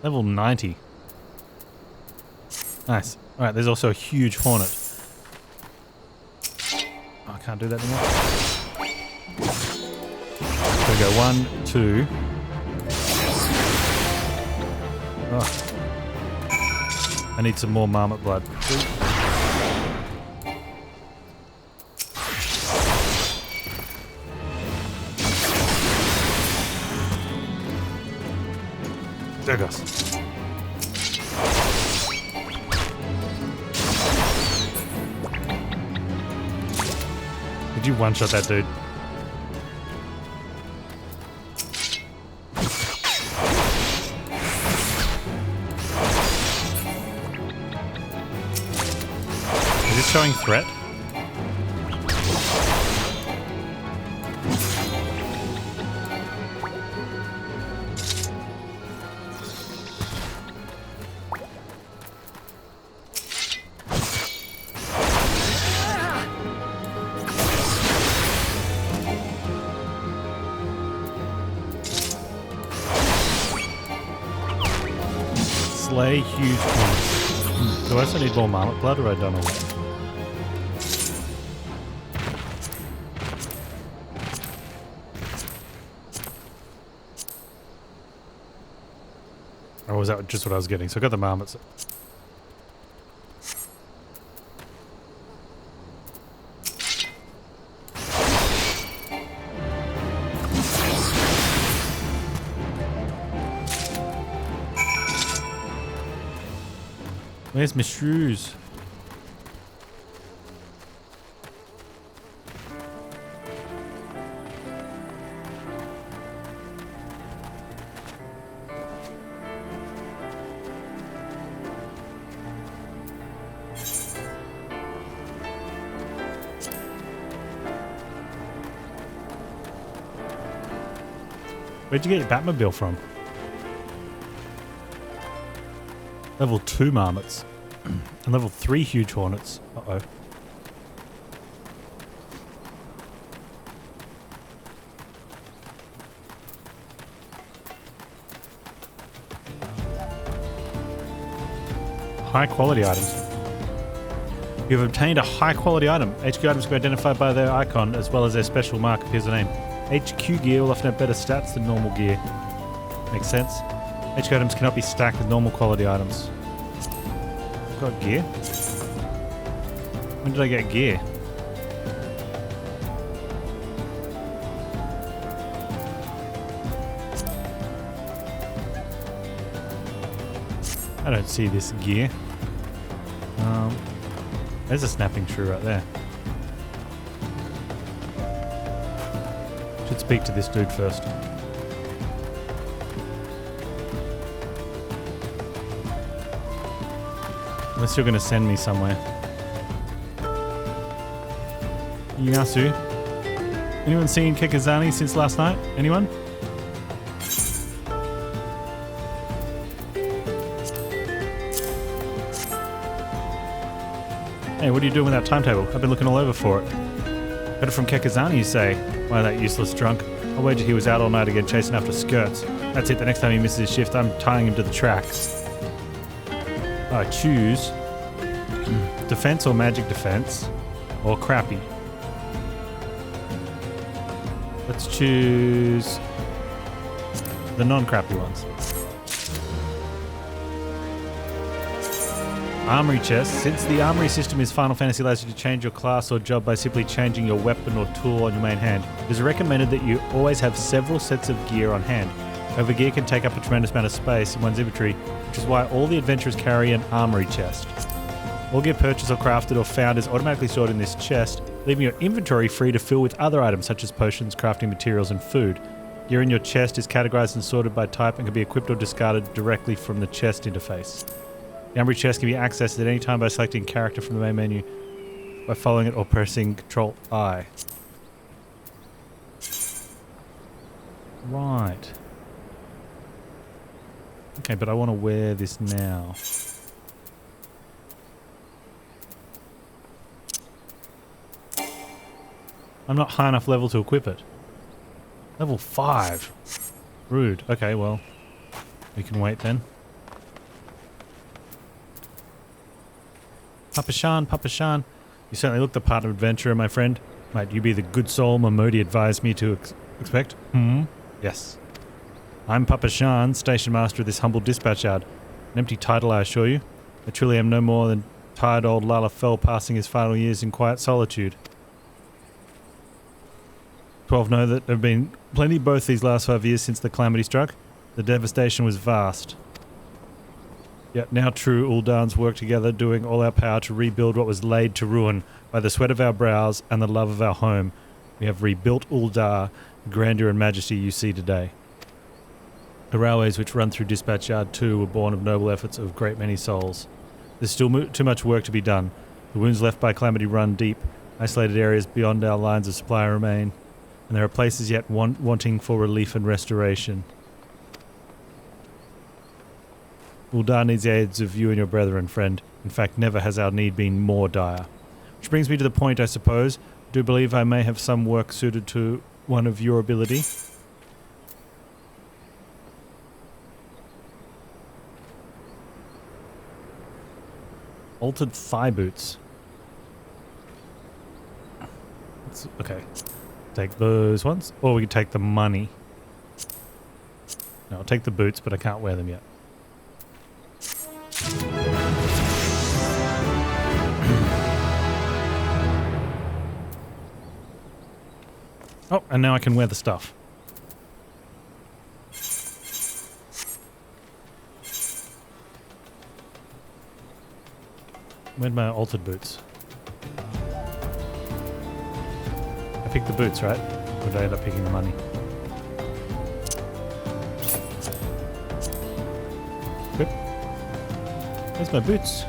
Level 90. Nice. Alright, there's also a huge hornet. Oh, I can't do that anymore. There we go. 1, 2. Oh. I need some more marmot blood. There it goes. Did you one-shot that dude? Is it showing threat? Slay huge hornets. Do I also need more marmot blood or I don't know what? Or was that just what I was getting? So I got the marmots. Where's my shoes? Where'd you get your Batmobile from? Level 2 marmots. And level 3 huge hornets. Uh-oh. High quality items. You've obtained a high quality item. HQ items can be identified by their icon as well as their special mark. Here's the name. HQ gear will often have better stats than normal gear. Makes sense. HQ items cannot be stacked with normal quality items. Got gear? When did I get gear? I don't see this gear. There's a snapping shrew right there. Should speak to this dude first. Unless you're going to send me somewhere. Yasu. Anyone seen Kekazani since last night? Anyone? Hey, what are you doing with that timetable? I've been looking all over for it. Got it from Kekazani, you say? Why, that useless drunk. I'll wager he was out all night again chasing after skirts. That's it, the next time he misses his shift, I'm tying him to the tracks. I choose defense or magic defense, or crappy. Let's choose the non-crappy ones. Armory Chests. Since the Armory system is Final Fantasy allows you to change your class or job by simply changing your weapon or tool on your main hand, it is recommended that you always have several sets of gear on hand. However, gear can take up a tremendous amount of space in one's inventory, which is why all the adventurers carry an Armory Chest. All gear purchased or crafted or found is automatically stored in this chest, leaving your inventory free to fill with other items such as potions, crafting materials, and food. Gear in your chest is categorized and sorted by type and can be equipped or discarded directly from the chest interface. The Armory Chest can be accessed at any time by selecting character from the main menu, by following it or pressing Ctrl-I. Right. Okay, but I want to wear this now. I'm not high enough level to equip it. Level 5. Rude. Okay, well, we can wait then. Papa Shan, you certainly look the part of adventurer, my friend. Might you be the good soul Momodi advised me to expect? Yes. I'm Papa Shan, station master of this humble dispatch yard. An empty title, I assure you. I truly am no more than tired old Lalafell passing his final years in quiet solitude. 12 know that there have been plenty both these last 5 years since the calamity struck. The devastation was vast. Yet now true Uldans work together, doing all our power to rebuild what was laid to ruin by the sweat of our brows and the love of our home. We have rebuilt Uldar, the grandeur and majesty you see today. The railways which run through Dispatch Yard 2 were born of noble efforts of a great many souls. There's still too much work to be done. The wounds left by Calamity run deep. Isolated areas beyond our lines of supply remain, and there are places yet wanting for relief and restoration. Uldar needs the aids of you and your brethren, friend. In fact, never has our need been more dire. Which brings me to the point, I suppose. Do believe I may have some work suited to one of your ability? Altered thigh boots. Okay. Take those ones. Or we can take the money. No, I'll take the boots, but I can't wear them yet. Oh, and now I can wear the stuff. Where'd my altered boots? I picked the boots, right? Or did I end up picking the money? Good. Where's my boots?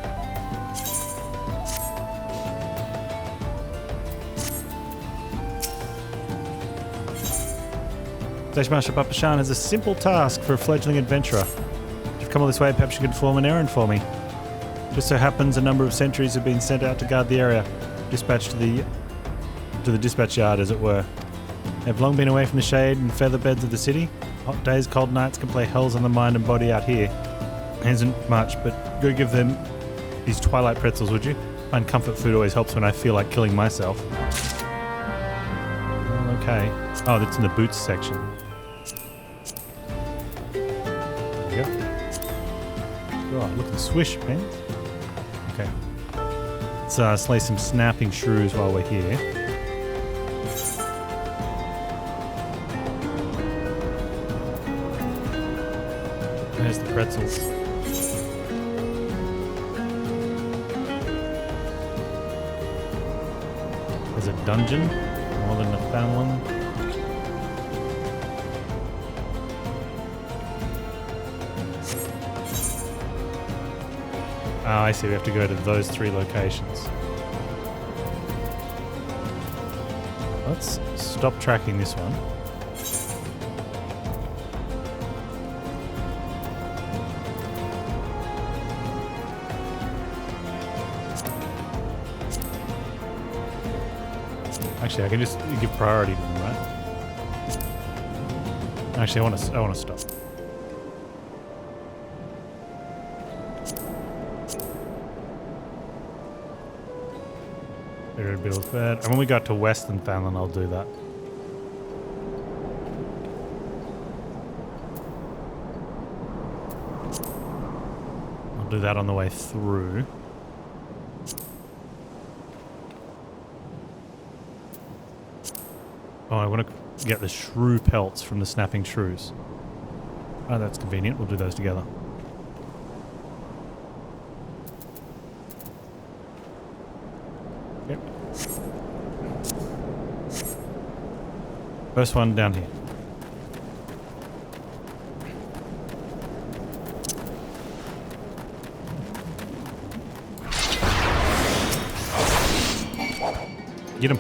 Station Master Papa Shan has a simple task for a fledgling adventurer. If you've come all this way, perhaps you could perform an errand for me. Just so happens a number of sentries have been sent out to guard the area, dispatched to the dispatch yard, as it were. They've long been away from the shade and feather beds of the city. Hot days, cold nights can play hells on the mind and body out here. It isn't much, but go give them these twilight pretzels, would you? Find comfort food always helps when I feel like killing myself. Okay. Oh, that's in the boots section. There we go. Oh, look at the swish, man. Okay. Let's slay some snapping shrews while we're here. There's the pretzels. There's a dungeon. More than a found one. Oh, I see. We have to go to those 3 locations. Let's stop tracking this one. Actually, I can just give priority to them, right? Actually, I want to stop. Very build bed. And when we got to Western Fanland, I'll do that. I'll do that on the way through. Oh, I want to get the shrew pelts from the snapping shrews. Oh, that's convenient. We'll do those together. Yep. First one down here. Get him.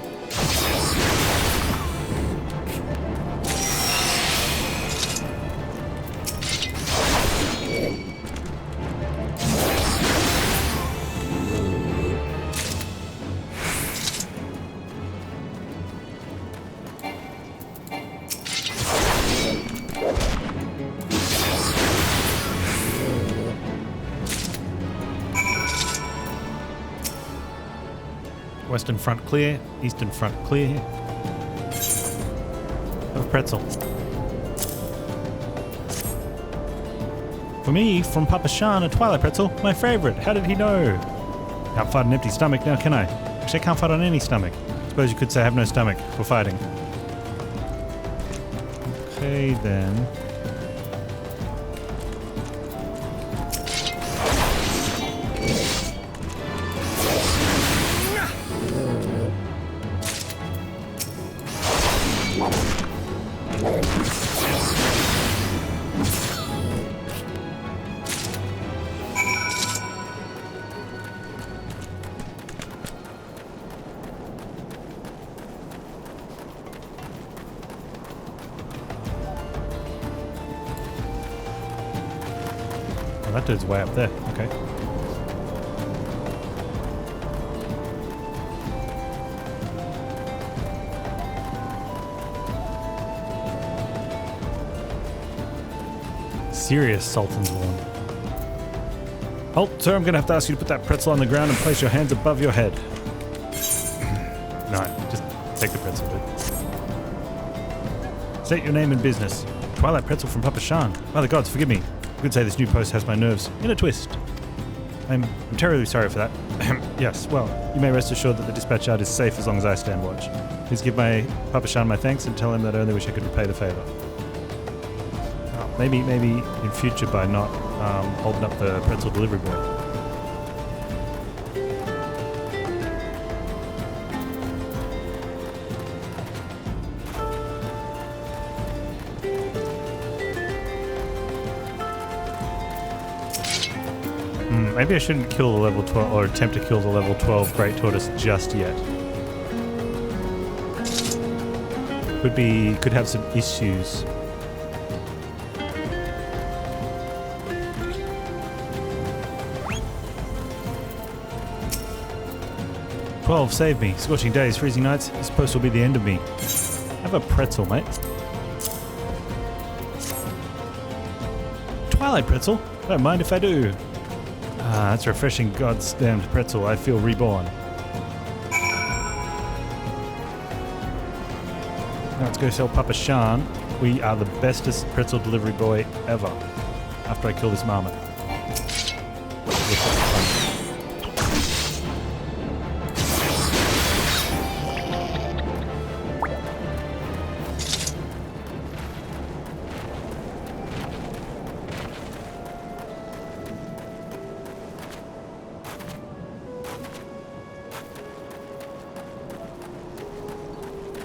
Western front clear, eastern front clear. Have a pretzel. For me, from Papa Shan, a Twilight pretzel, my favorite. How did he know? Can't fight an empty stomach now, can I? Actually, I can't fight on any stomach. Suppose you could say I have no stomach for fighting. Okay, then. That dude's way up there. Okay. Serious Sultan's Warn. Halt, sir, I'm going to have to ask you to put that pretzel on the ground and place your hands above your head. No, just take the pretzel, dude. State your name and business. Twilight pretzel from Papa Shan. By the gods, forgive me. You could say this new post has my nerves in a twist. I'm terribly sorry for that. Yes, well, you may rest assured that the dispatch yard is safe as long as I stand watch. Please give my Papa Shan my thanks and tell him that I only wish I could repay the favor. Maybe in future by not holding up the pretzel delivery boy. Maybe I shouldn't kill the level 12 or attempt to kill the level 12 Great Tortoise just yet. Could have some issues. Save me. Scorching days, freezing nights. This post will be the end of me. Have a pretzel, mate. Twilight pretzel? Don't mind if I do. Ah, that's refreshing, God's damned pretzel. I feel reborn. Now let's go sell Papa Shan. We are the bestest pretzel delivery boy ever. After I kill this marmot.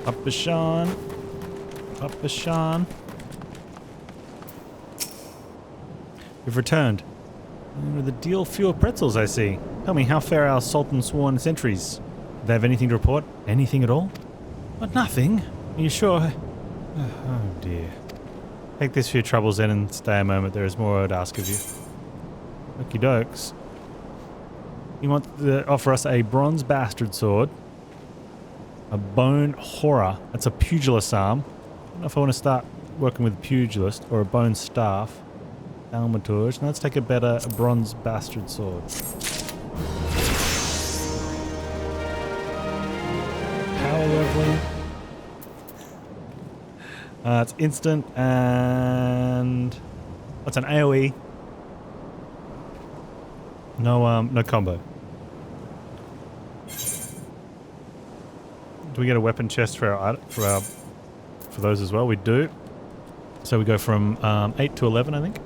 Papa Shan. Papa Shan. We've returned. With the deal fewer pretzels, I see. Tell me, how fare our Sultan sworn sentries? Do they have anything to report? Anything at all? But nothing. Are you sure? Oh dear. Take this for your troubles then and stay a moment. There is more I would ask of you. Okie dokes. You want to offer us a bronze bastard sword A bone horror. That's a pugilist arm. I don't know if I want to start working with a pugilist or a bone staff. Thaumaturge. Now let's take a bronze bastard sword. Power leveling. It's instant and what's an AoE? No combo. Do we get a weapon chest for those as well? We do. So we go from 8 to 11, I think.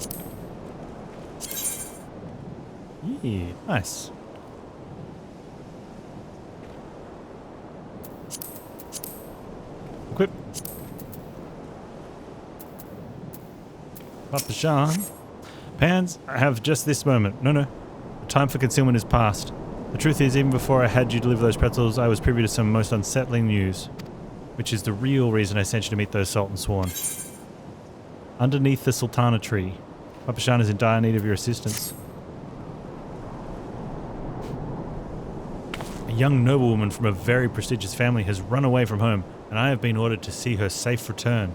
Yeah, nice. Equip. Papa Jean. Panz, I have just this moment. No. The time for concealment is past. The truth is, even before I had you deliver those pretzels, I was privy to some most unsettling news. Which is the real reason I sent you to meet those Sultan Sworn. Underneath the Sultana tree, Papa Jean is in dire need of your assistance. A young noblewoman from a very prestigious family has run away from home, and I have been ordered to see her safe return.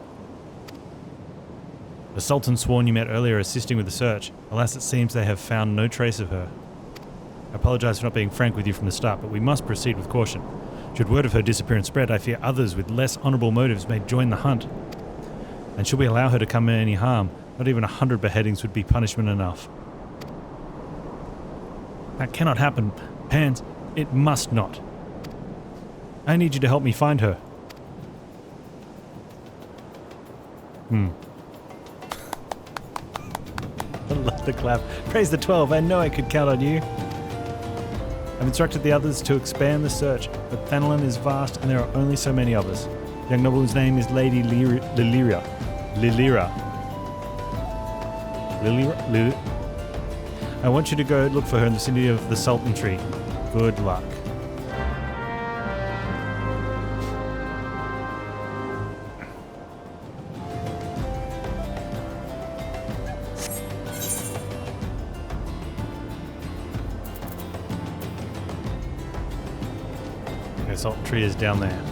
The Sultan Sworn you met earlier assisting with the search. Alas, it seems they have found no trace of her. I apologize for not being frank with you from the start, but we must proceed with caution. Should word of her disappearance spread, I fear others with less honourable motives may join the hunt. And should we allow her to come any harm, not even 100 beheadings would be punishment enough. That cannot happen, Panz. It must not. I need you to help me find her. I love the clap. Praise the 12. I know I could count on you. I've instructed the others to expand the search, but Thanalan is vast and there are only so many of us. The young noble's name is Lady Lilira. I want you to go look for her in the vicinity of the Sultan Tree. Good luck. Okay, Sultan Tree is down there.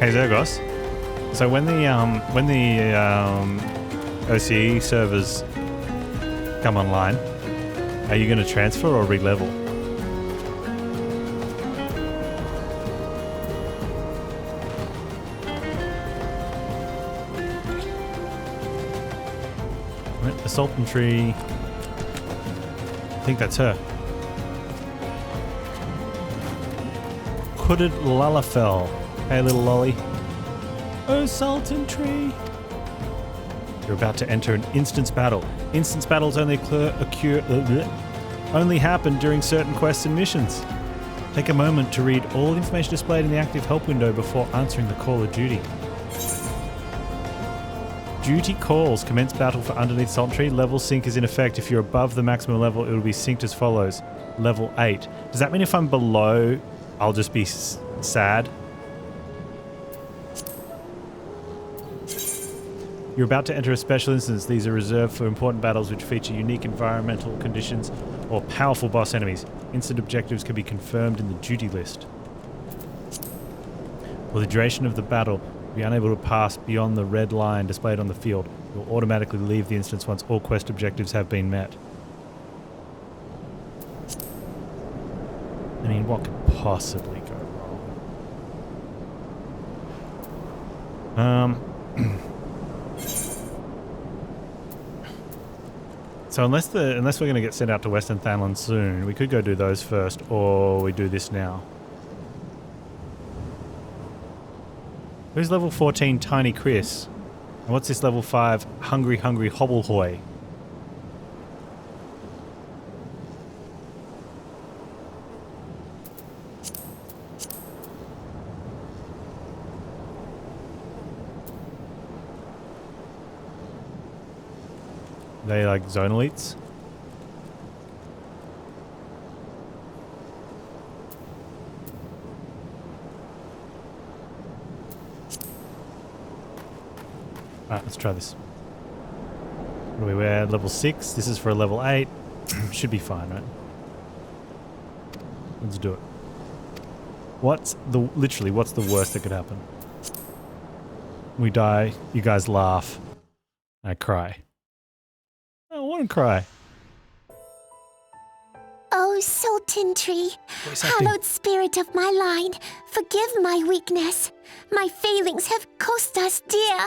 Hey Zergos. So when the OCE servers come online, are you going to transfer or re-level? The Sultan Tree. I think that's her. Hooded Lalafell. Hey, little lolly. Oh, Sultan Tree. You're about to enter an instance battle. Instance battles only happen during certain quests and missions. Take a moment to read all information displayed in the active help window before answering the call of duty. Duty calls. Commence battle for underneath Sultan Tree. Level sync is in effect. If you're above the maximum level, it will be synced as follows. Level 8. Does that mean if I'm below, I'll just be sad? You're about to enter a special instance. These are reserved for important battles which feature unique environmental conditions or powerful boss enemies. Instant objectives can be confirmed in the duty list. For the duration of the battle, you'll be unable to pass beyond the red line displayed on the field. You'll automatically leave the instance once all quest objectives have been met. I mean, what could possibly go wrong? So unless we're going to get sent out to Western Thanalan soon, we could go do those first, or we do this now. Who's level 14 Tiny Chris? And what's this level 5 Hungry Hobblehoy? They like zone elites? Alright, let's try this. What do we wear? Level 6. This is for a level 8. Should be fine, right? Let's do it. Literally, what's the worst that could happen? We die, you guys laugh, I cry. I don't want to cry. Oh, Sultan Tree, hallowed spirit of my line, forgive my weakness. My failings have cost us dear.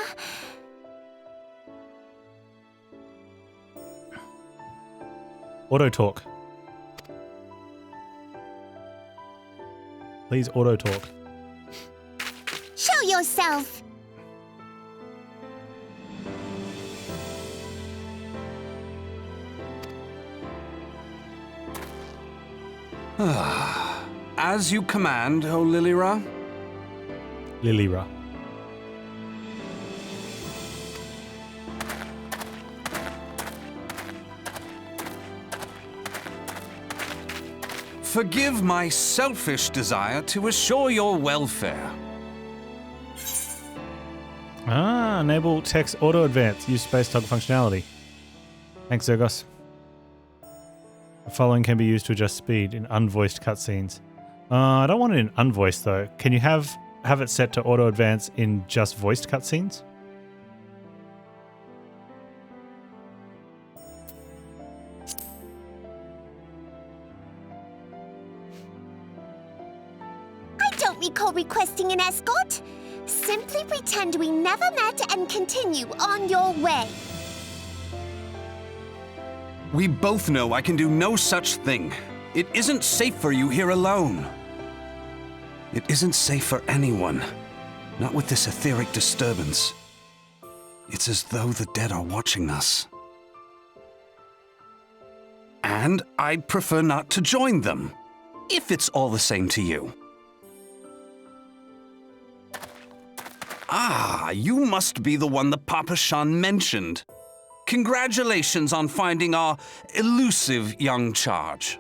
Auto talk. Please auto talk. Show yourself. As you command, O Lilira. Lilira. Forgive my selfish desire to assure your welfare. Enable text auto advance. Use space toggle functionality. Thanks, Zergos. The following can be used to adjust speed in unvoiced cutscenes. I don't want it in unvoiced though. Can you have it set to auto advance in just voiced cutscenes? I don't recall requesting an escort. Simply pretend we never met and continue on your way. We both know I can do no such thing. It isn't safe for you here alone. It isn't safe for anyone. Not with this etheric disturbance. It's as though the dead are watching us. And I'd prefer not to join them, if it's all the same to you. Ah, you must be the one the Papa Shan mentioned. Congratulations on finding our elusive young charge.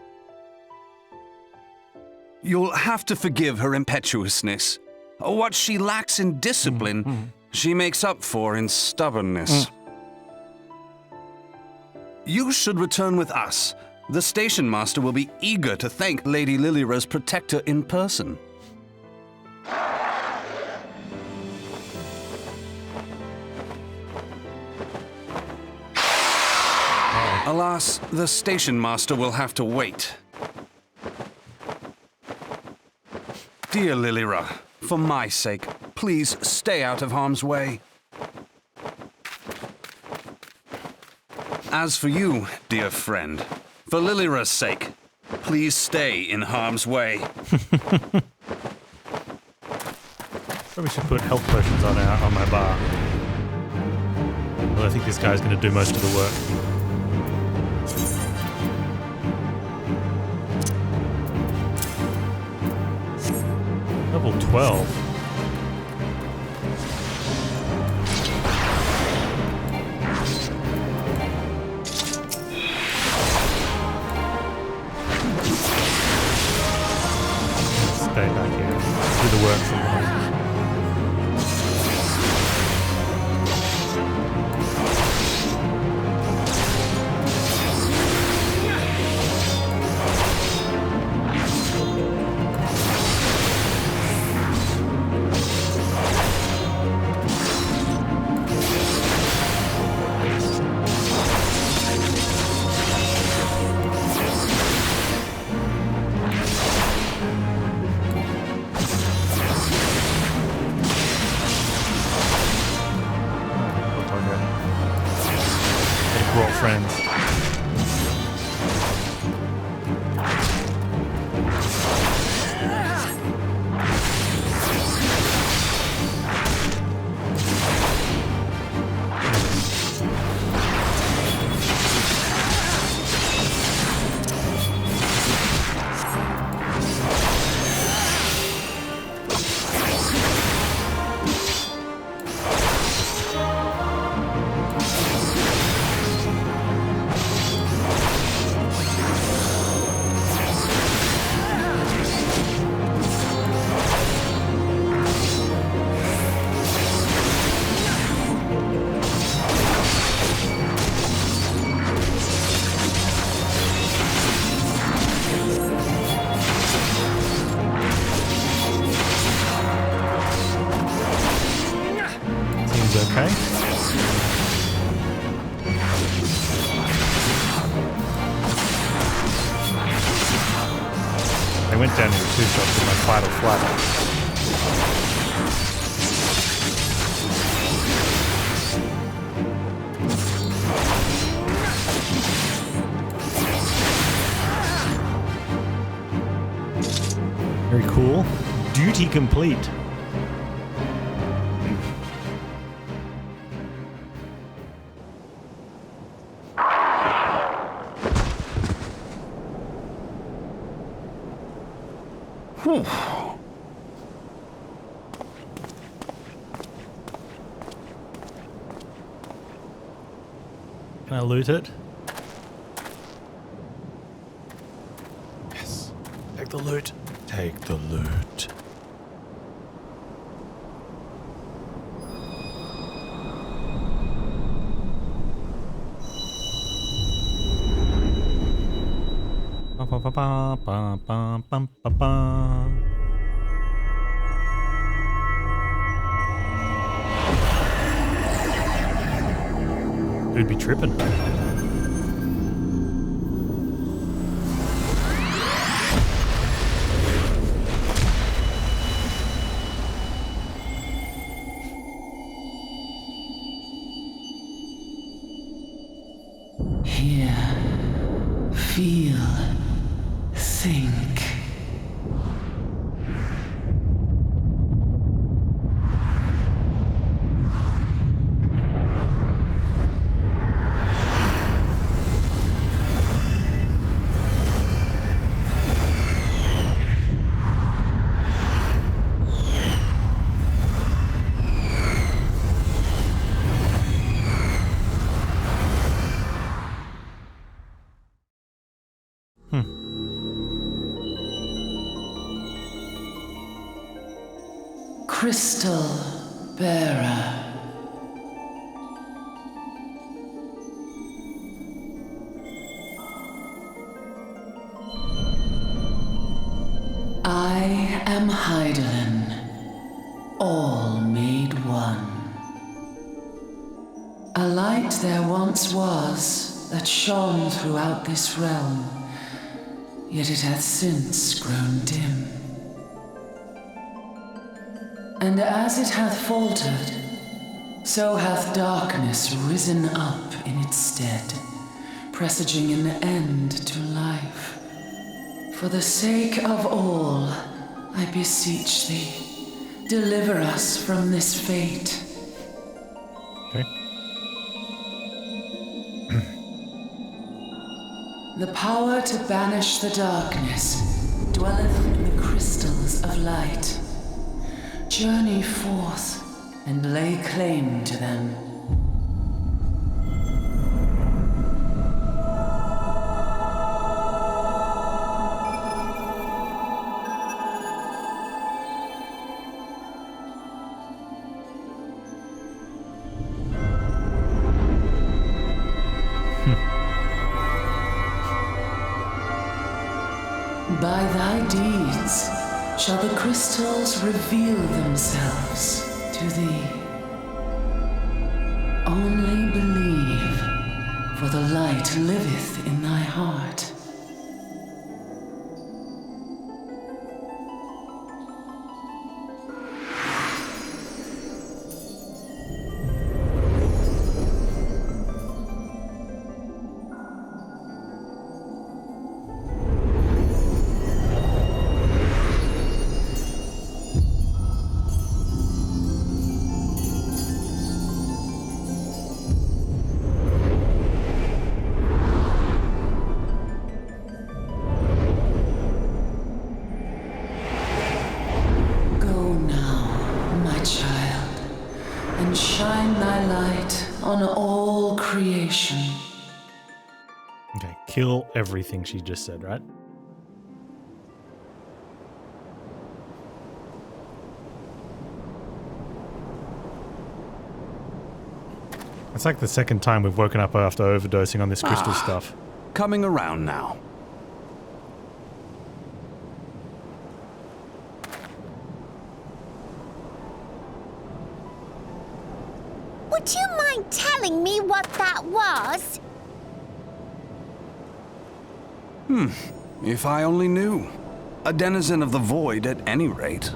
You'll have to forgive her impetuousness. What she lacks in discipline, she makes up for in stubbornness. You should return with us. The station master will be eager to thank Lady Lilira's protector in person. Alas, the station master will have to wait. Dear Lilira, for my sake, please stay out of harm's way. As for you, dear friend, for Lilira's sake, please stay in harm's way. Probably should put health potions on my bar. Well, I think this guy's going to do most of the work. Level 12. Stay back here. Do the work from behind. is okay. They went down into 2 shots with my Vital Flatter. Very cool. Duty complete. Can I loot it? Yes. Take the loot. Take the loot. Who'd be tripping? Hear, feel, think. Crystal Bearer. I am Hydaelyn, all made one. A light there once was that shone throughout this realm, yet it hath since grown dim. And as it hath faltered, so hath darkness risen up in its stead, presaging an end to life. For the sake of all, I beseech thee, deliver us from this fate. Okay. The power to banish the darkness dwelleth in the crystals of light. Journey forth and lay claim to them. By thy deeds shall the crystals reveal themselves to thee. Only believe, for the light liveth in thy heart. Okay, kill everything she just said, right? It's like the second time we've woken up after overdosing on this crystal stuff. Coming around now. Would you mind telling me what that was? If I only knew. A denizen of the void at any rate.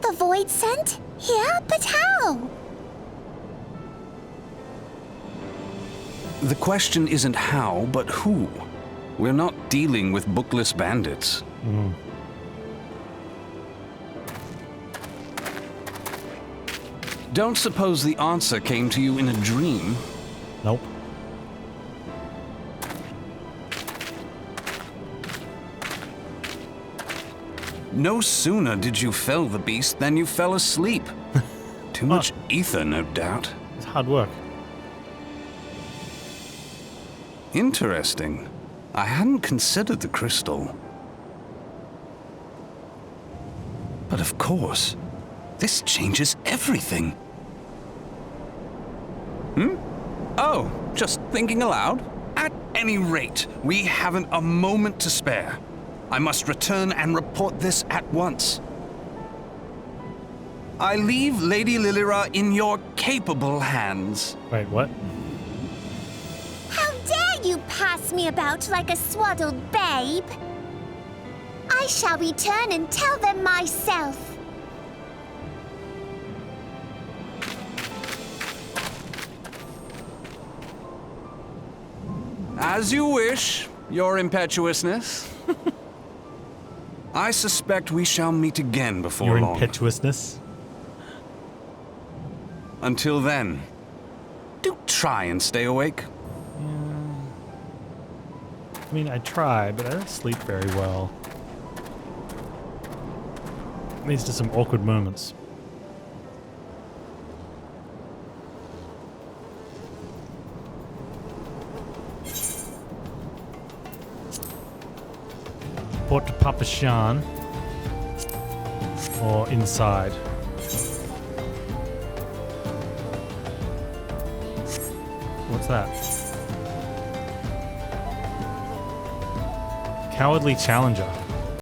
The void sent? Here? But how? The question isn't how, but who. We're not dealing with bookless bandits. Don't suppose the answer came to you in a dream? Nope. No sooner did you fell the beast than you fell asleep. Too much ether, no doubt. It's hard work. Interesting. I hadn't considered the crystal. But of course, this changes everything. Oh, just thinking aloud? At any rate, we haven't a moment to spare. I must return and report this at once. I leave Lady Lilira in your capable hands. Wait, what? How dare you pass me about like a swaddled babe? I shall return and tell them myself. As you wish, your impetuousness. I suspect we shall meet again before Your long. impetuousness? Until then, do try and stay awake. I mean, I try, but I don't sleep very well. It leads to some awkward moments. Report to Papa Shan. Or inside. What's that? Cowardly Challenger.